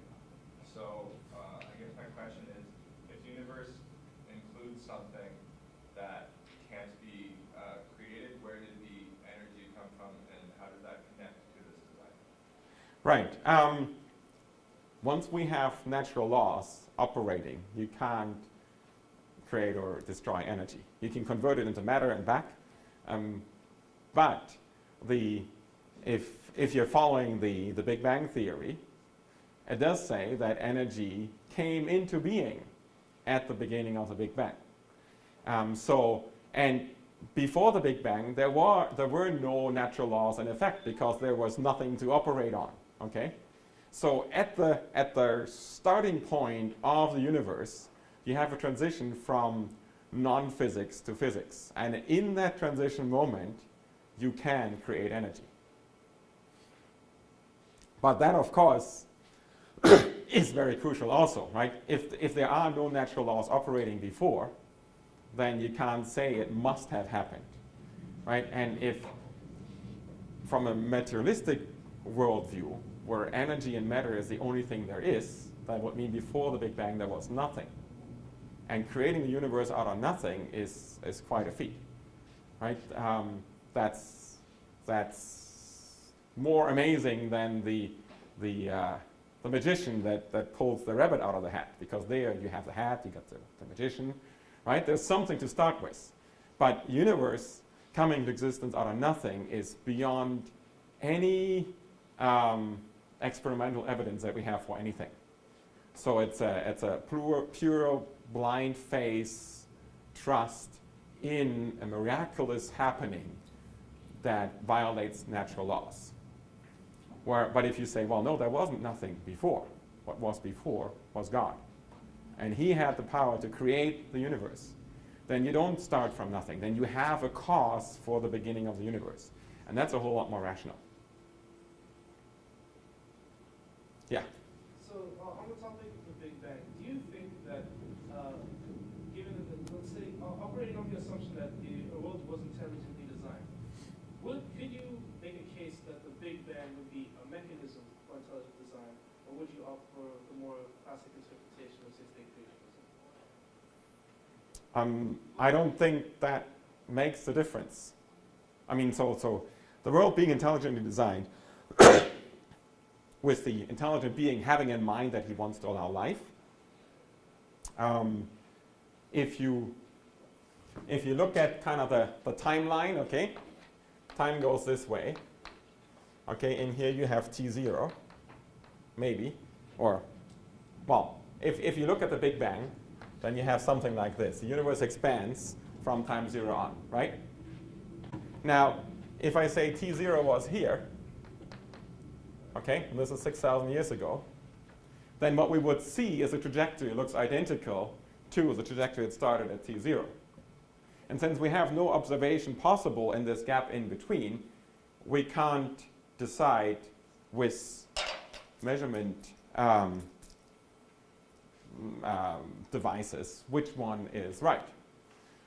So I guess my question is, if the universe includes something that can't be created, where did the energy come from, and how does that connect to this design? Right. Once we have natural laws operating, you can't create or destroy energy. You can convert it into matter and back, but if you're following the Big Bang theory, it does say that energy came into being at the beginning of the Big Bang. And before the Big Bang, there were no natural laws in effect because there was nothing to operate on. Okay. So at the starting point of the universe, you have a transition from non-physics to physics. And in that transition moment, you can create energy. But that, of course, is very crucial also, right? If there are no natural laws operating before, then you can't say it must have happened, right? And if, from a materialistic worldview, where energy and matter is the only thing there is, that would mean before the Big Bang there was nothing. And creating the universe out of nothing is quite a feat, right? That's more amazing than the magician that pulls the rabbit out of the hat, because there you have the hat, you got the magician, right? There's something to start with. But universe coming to existence out of nothing is beyond any experimental evidence that we have for anything. So it's a pure blind faith trust in a miraculous happening that violates natural laws. But if you say, well, no, there wasn't nothing before. What was before was God. And he had the power to create the universe. Then you don't start from nothing. Then you have a cause for the beginning of the universe. And that's a whole lot more rational. Yeah. So on the topic of the Big Bang, do you think that, given that, let's say, operating on the assumption that the world was intelligently designed, could you make a case that the Big Bang would be a mechanism for intelligent design, or would you opt for the more classic interpretation of six-day creationism? I don't think that makes a difference. I mean, so the world being intelligently designed, with the intelligent being having in mind that he wants to allow life. If you look at kind of the timeline, okay, time goes this way. Okay, and here you have T0, maybe, or, well, if you look at the Big Bang, then you have something like this. The universe expands from time 0 on, right? Now, if I say T0 was here, okay, and this is 6,000 years ago, then what we would see is a trajectory that looks identical to the trajectory that started at t0. And since we have no observation possible in this gap in between, we can't decide with measurement devices which one is right.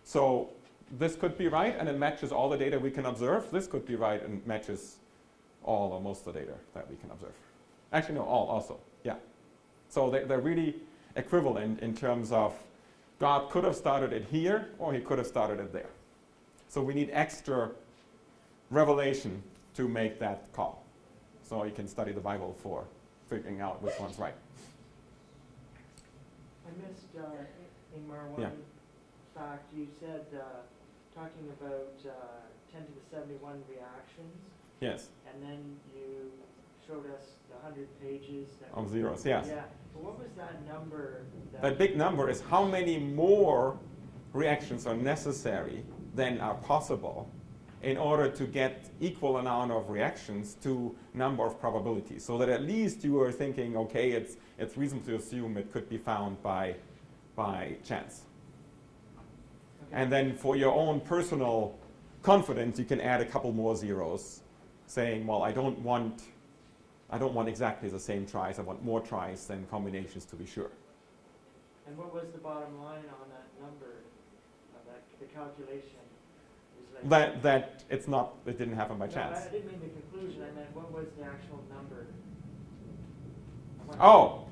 So this could be right and it matches all the data we can observe. This could be right and matches all or most of the data that we can observe. Actually, no, all also, yeah. So they're really equivalent in terms of God could have started it here or he could have started it there. So we need extra revelation to make that call. So you can study the Bible for figuring out which one's right. I missed, Ingmar, one Yeah. fact. You said, talking about 10 to the 71 reactions, Yes, and then you showed us the 100 pages. of zeros, yes. Yeah, but what was that number? That big number is how many more reactions are necessary than are possible in order to get equal amount of reactions to number of probabilities. So that at least you are thinking, okay, it's reasonable to assume it could be found by chance. Okay. And then for your own personal confidence, you can add a couple more zeros, saying, well, I don't want exactly the same tries. I want more tries than combinations to be sure. And what was the bottom line on that number, the calculation? It was like That it's not, it didn't happen by No, chance. I didn't mean the conclusion. I meant what was the actual number? Oh,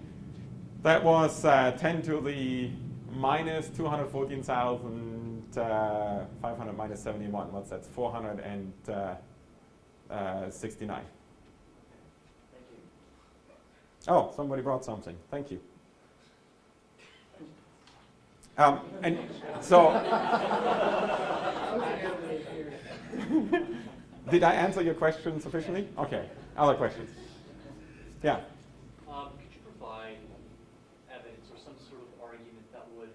that was 10 to the minus 214,500 minus 71. What's that? 469. Thank you. Oh, somebody brought something. Thank you. And so, did I answer your question sufficiently? Okay. Other questions? Yeah. Could you provide evidence or some sort of argument that would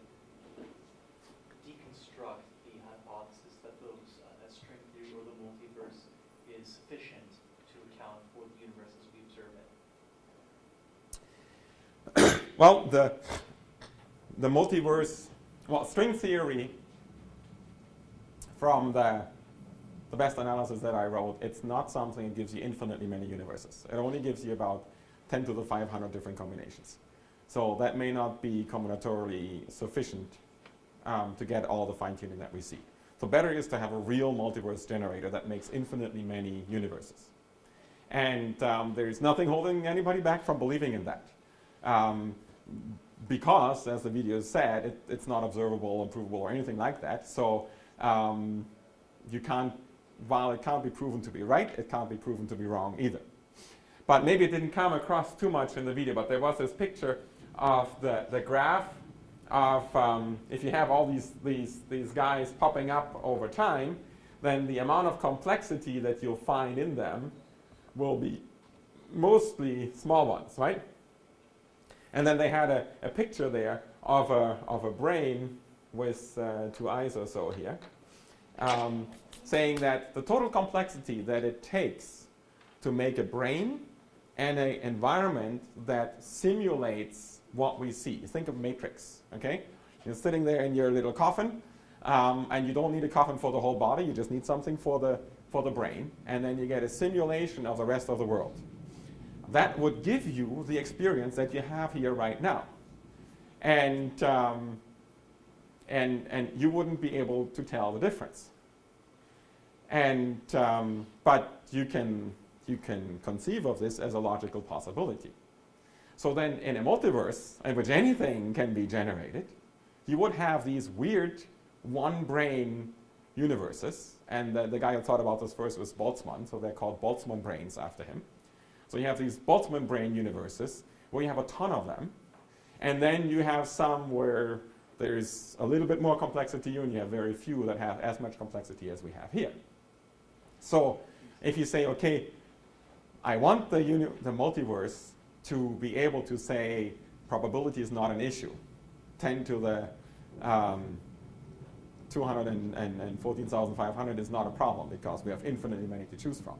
deconstruct the hypothesis that that string theory or the multiverse is sufficient to account for the universe as we observe it? Well, the multiverse, well, string theory, from the best analysis that I wrote, it's not something that gives you infinitely many universes. It only gives you about 10 to the 500 different combinations. So that may not be combinatorially sufficient to get all the fine-tuning that we see. So better is to have a real multiverse generator that makes infinitely many universes. And there's nothing holding anybody back from believing in that. Because, as the video said, it's not observable, provable, or anything like that. So you can't, while it can't be proven to be right, it can't be proven to be wrong either. But maybe it didn't come across too much in the video, but there was this picture of the graph of, if you have all these guys popping up over time, then the amount of complexity that you'll find in them will be mostly small ones, right? And then they had a picture there of a brain with 2 eyes or so here, saying that the total complexity that it takes to make a brain and an environment that simulates what we see. Think of Matrix, okay? You're sitting there in your little coffin, and you don't need a coffin for the whole body, you just need something for the brain, and then you get a simulation of the rest of the world. That would give you the experience that you have here right now. And you wouldn't be able to tell the difference. And, but you can conceive of this as a logical possibility. So then in a multiverse in which anything can be generated, you would have these weird one-brain universes. And the guy who thought about this first was Boltzmann, so they're called Boltzmann brains after him. So you have these Boltzmann brain universes where you have a ton of them. And then you have some where there's a little bit more complexity, and you have very few that have as much complexity as we have here. So if you say, okay, I want the multiverse to be able to say probability is not an issue. 10 to the 214,500 is not a problem because we have infinitely many to choose from.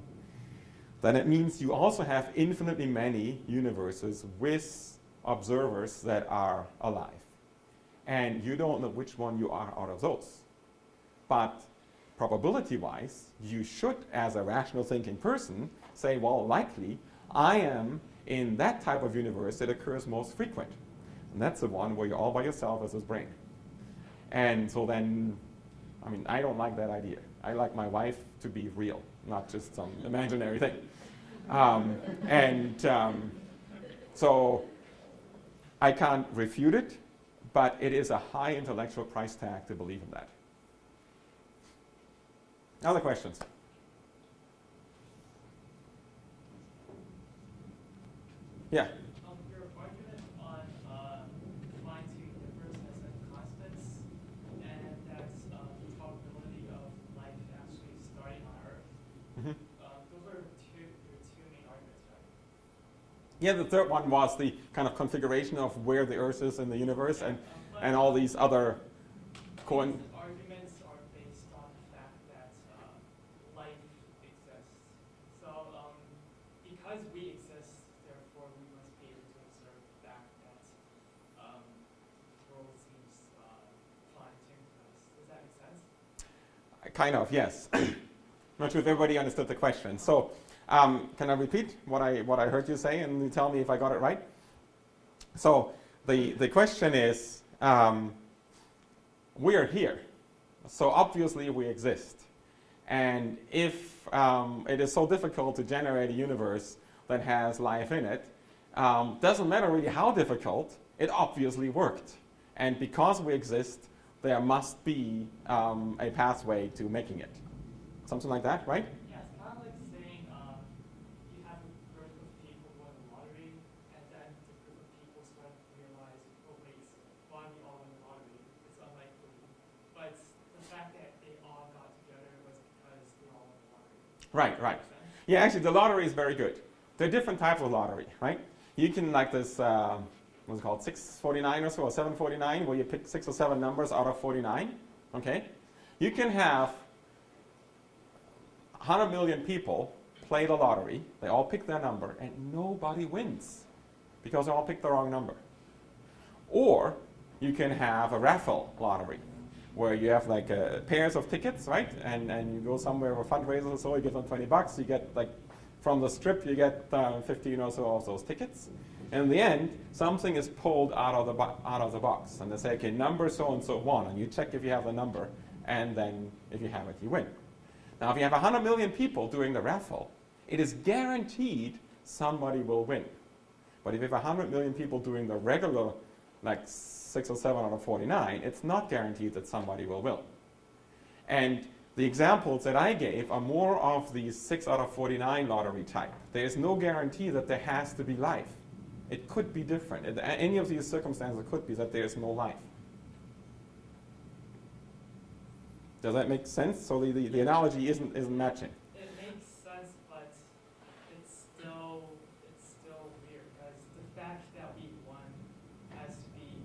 Then it means you also have infinitely many universes with observers that are alive. And you don't know which one you are out of those. But probability-wise, you should, as a rational thinking person, say, well, likely, I am in that type of universe that occurs most frequent. And that's the one where you're all by yourself as this brain. And so then, I mean, I don't like that idea. I like my wife to be real, not just some imaginary thing. So I can't refute it, but it is a high intellectual price tag to believe in that. Other questions? Yeah. Your argument on applying to universe as a constants and that's the probability of life actually starting on Earth. Mm-hmm. Those are your two main arguments, right? Yeah, the third one was the kind of configuration of where the Earth is in the universe and all these other arguments are based on the fact that life exists. So because we exist, therefore we must be able to observe the fact that the world seems fine tuned to us. Does that make sense? Kind of, yes. Not sure if everybody understood the question. So can I repeat what I heard you say and you tell me if I got it right? So the question is, we are here. So obviously we exist. And if it is so difficult to generate a universe that has life in it, doesn't matter really how difficult, it obviously worked. And because we exist, there must be a pathway to making it. Something like that, right? Yeah, it's kind of like saying you have a group of people who won the lottery, and then the group of people start to realize, oh wait, why we all won the lottery? It's unlikely. But the fact that they all got together was because they all won the lottery. Right, right. Yeah, actually the lottery is very good. There are different types of lottery, right? You can, like this, what's it called, 649 or so, or 749, where you pick 6 or 7 numbers out of 49, okay? You can have 100 million people play the lottery, they all pick their number, and nobody wins because they all picked the wrong number. Or you can have a raffle lottery where you have like pairs of tickets, right? And you go somewhere for fundraisers or so, you give them $20, you get like, from the strip you get 15 or so of those tickets. And in the end, something is pulled out of the box. And they say, okay, number so-and-so won. And you check if you have the number. And then if you have it, you win. Now, if you have 100 million people doing the raffle, it is guaranteed somebody will win. But if you have 100 million people doing the regular, like 6 or 7 out of 49, it's not guaranteed that somebody will win. And the examples that I gave are more of the 6 out of 49 lottery type. There is no guarantee that there has to be life. It could be different. In any of these circumstances, it could be that there is no life. Does that make sense? So the analogy isn't matching. It makes sense, but it's still weird because the fact that we won has to be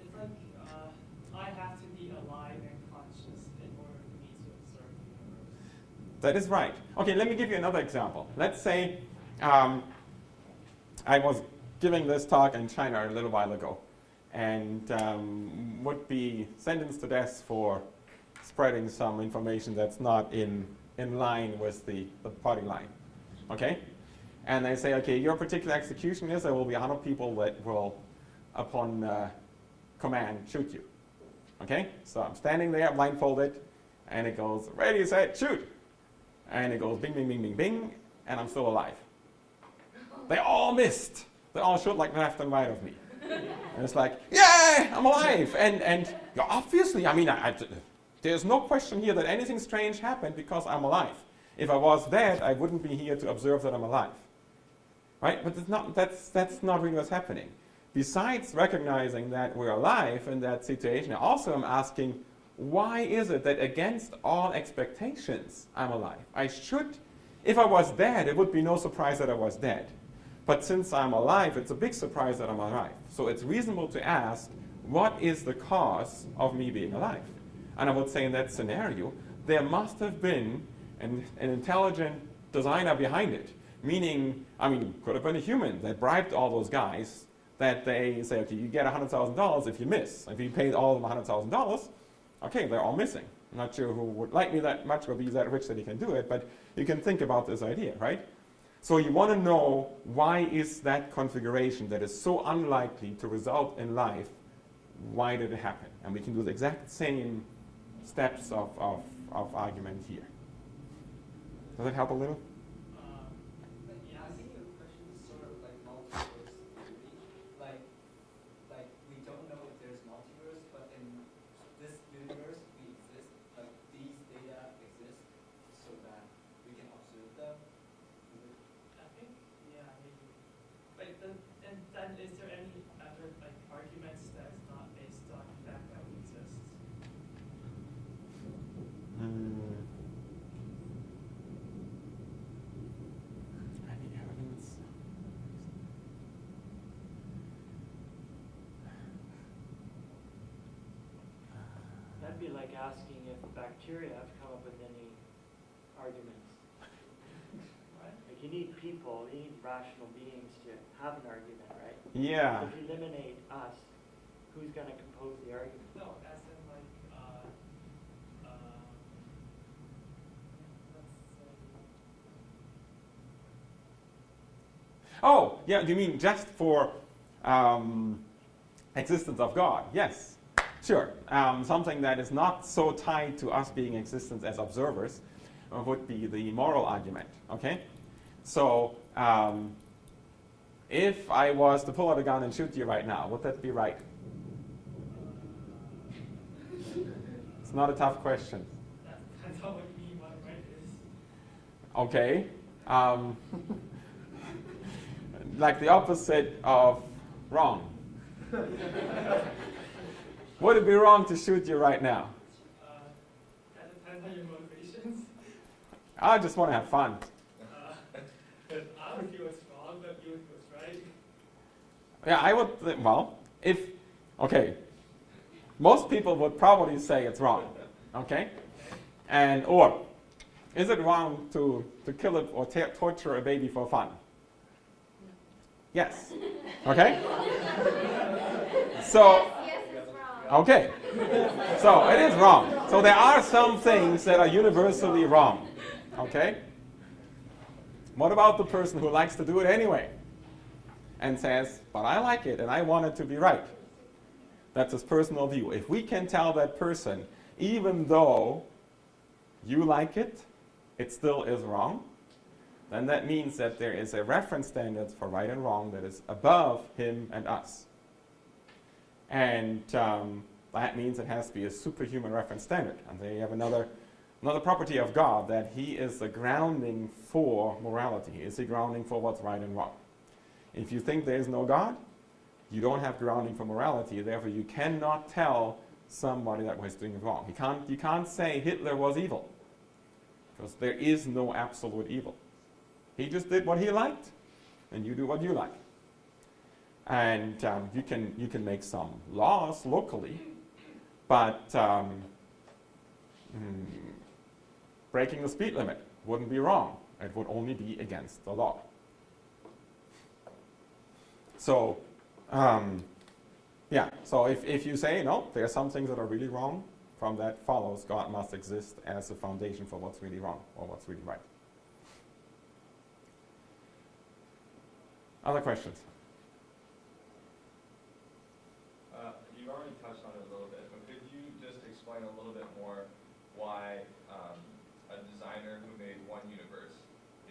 it's like I have to be alive and conscious in order for me to observe the universe. That is right. Okay, let me give you another example. Let's say I was giving this talk in China a little while ago and would be sentenced to death for spreading some information that's not in line with the party line. Okay? And they say, okay, your particular execution is there will be 100 people that will, upon command, shoot you. Okay? So I'm standing there blindfolded and it goes, ready, set, shoot! And it goes bing, bing, bing, bing, bing, and I'm still alive. They all missed. They all shot like left and right of me. And it's like, yay, I'm alive. And obviously, I mean, there's no question here that anything strange happened because I'm alive. If I was dead, I wouldn't be here to observe that I'm alive. Right? But that's not really what's happening. Besides recognizing that we're alive in that situation, I also am asking, why is it that against all expectations, I'm alive? If I was dead, it would be no surprise that I was dead. But since I'm alive, it's a big surprise that I'm alive. So it's reasonable to ask, what is the cause of me being alive? And I would say in that scenario, there must have been an intelligent designer behind it, Meaning, I mean, could have been a human that bribed all those guys that they say, okay, you get $100,000 if you miss. If you paid all of them $100,000, okay, they're all missing. I'm not sure who would like me that much or be that rich that he can do it, but you can think about this idea, right? So you want to know, why is that configuration that is so unlikely to result in life, why did it happen? And we can do the exact same steps of argument here. Does that help a little? Yeah, I think your question is sort of like multiverse theory. Like we don't know if there's multiverse, but in this universe we exist. Like these data exist, so that we can observe them. I think, yeah, maybe. But then, and then is there any other like arguments that's not based on the fact that we exist? Any evidence? That'd be like asking if bacteria have come up with any arguments. Right? Like you need people, you need rational beings to have an argument, right? Yeah. If you eliminate us, who's going to compose the argument? No, as in like, let's say, Oh, yeah, you mean just for existence of God? Yes, sure. Something that is not so tied to us being existence as observers would be the moral argument, okay? So if I was to pull out a gun and shoot you right now, would that be right? It's not a tough question. that's not what you mean what right is. Okay. Like the opposite of wrong. Would it be wrong to shoot you right now? That depends on your motivations. I just want to have fun. I would feel it's wrong, but you would feel it's right. Yeah, I would, well, okay. Most people would probably say it's wrong, okay? Or, is it wrong to kill it or torture a baby for fun? Yes. Okay? So, Yes, it's wrong. okay. So, it is wrong. So, there are some things that are universally wrong, okay? What about the person who likes to do it anyway and says, but I like it and I want it to be right? That's his personal view. If we can tell that person, even though you like it, it still is wrong, then that means that there is a reference standard for right and wrong that is above him and us. And that means it has to be a superhuman reference standard. And they have another property of God, that he is the grounding for morality. He is the grounding for what's right and wrong. If you think there is no God, you don't have grounding for morality. Therefore, you cannot tell somebody that was doing it wrong. You can't say Hitler was evil, because there is no absolute evil. He just did what he liked, and you do what you like. And you can make some laws locally, but breaking the speed limit wouldn't be wrong. It would only be against the law. So, yeah, so if you say, no, there are some things that are really wrong, from that follows God must exist as a foundation for what's really wrong or what's really right. Other questions? You've already touched on it a little bit, but could you just explain a little bit more why a designer who made one universe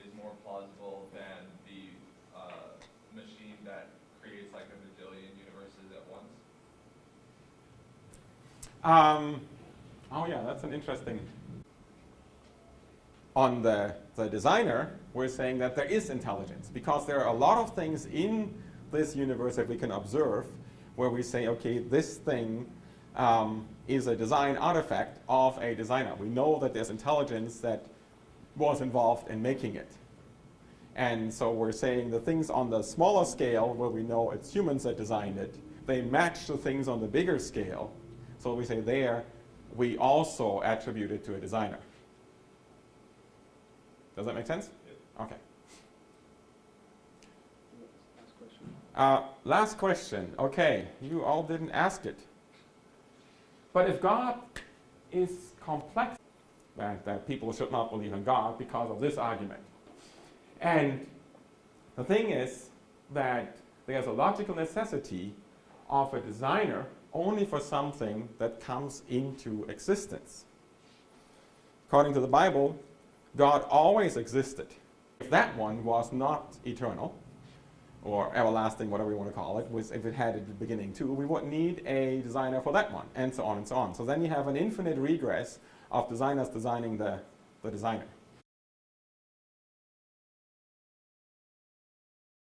is more plausible than the machine that creates like a bajillion universes at once? Oh yeah, that's an interesting. On the designer, we're saying that there is intelligence, because there are a lot of things in this universe that we can observe where we say, okay, this thing is a design artifact of a designer. We know that there's intelligence that was involved in making it. And so we're saying the things on the smaller scale, where we know it's humans that designed it, they match the things on the bigger scale. So we say there, we also attribute it to a designer. Does that make sense? Yeah. Okay. Last question. Okay, you all didn't ask it. But if God is complex, that people should not believe in God because of this argument. And the thing is that there's a logical necessity of a designer only for something that comes into existence. According to the Bible, God always existed. If that one was not eternal, or everlasting, whatever you want to call it, if it had a beginning too, we would need a designer for that one, and so on and so on. So then you have an infinite regress of designers designing the designer.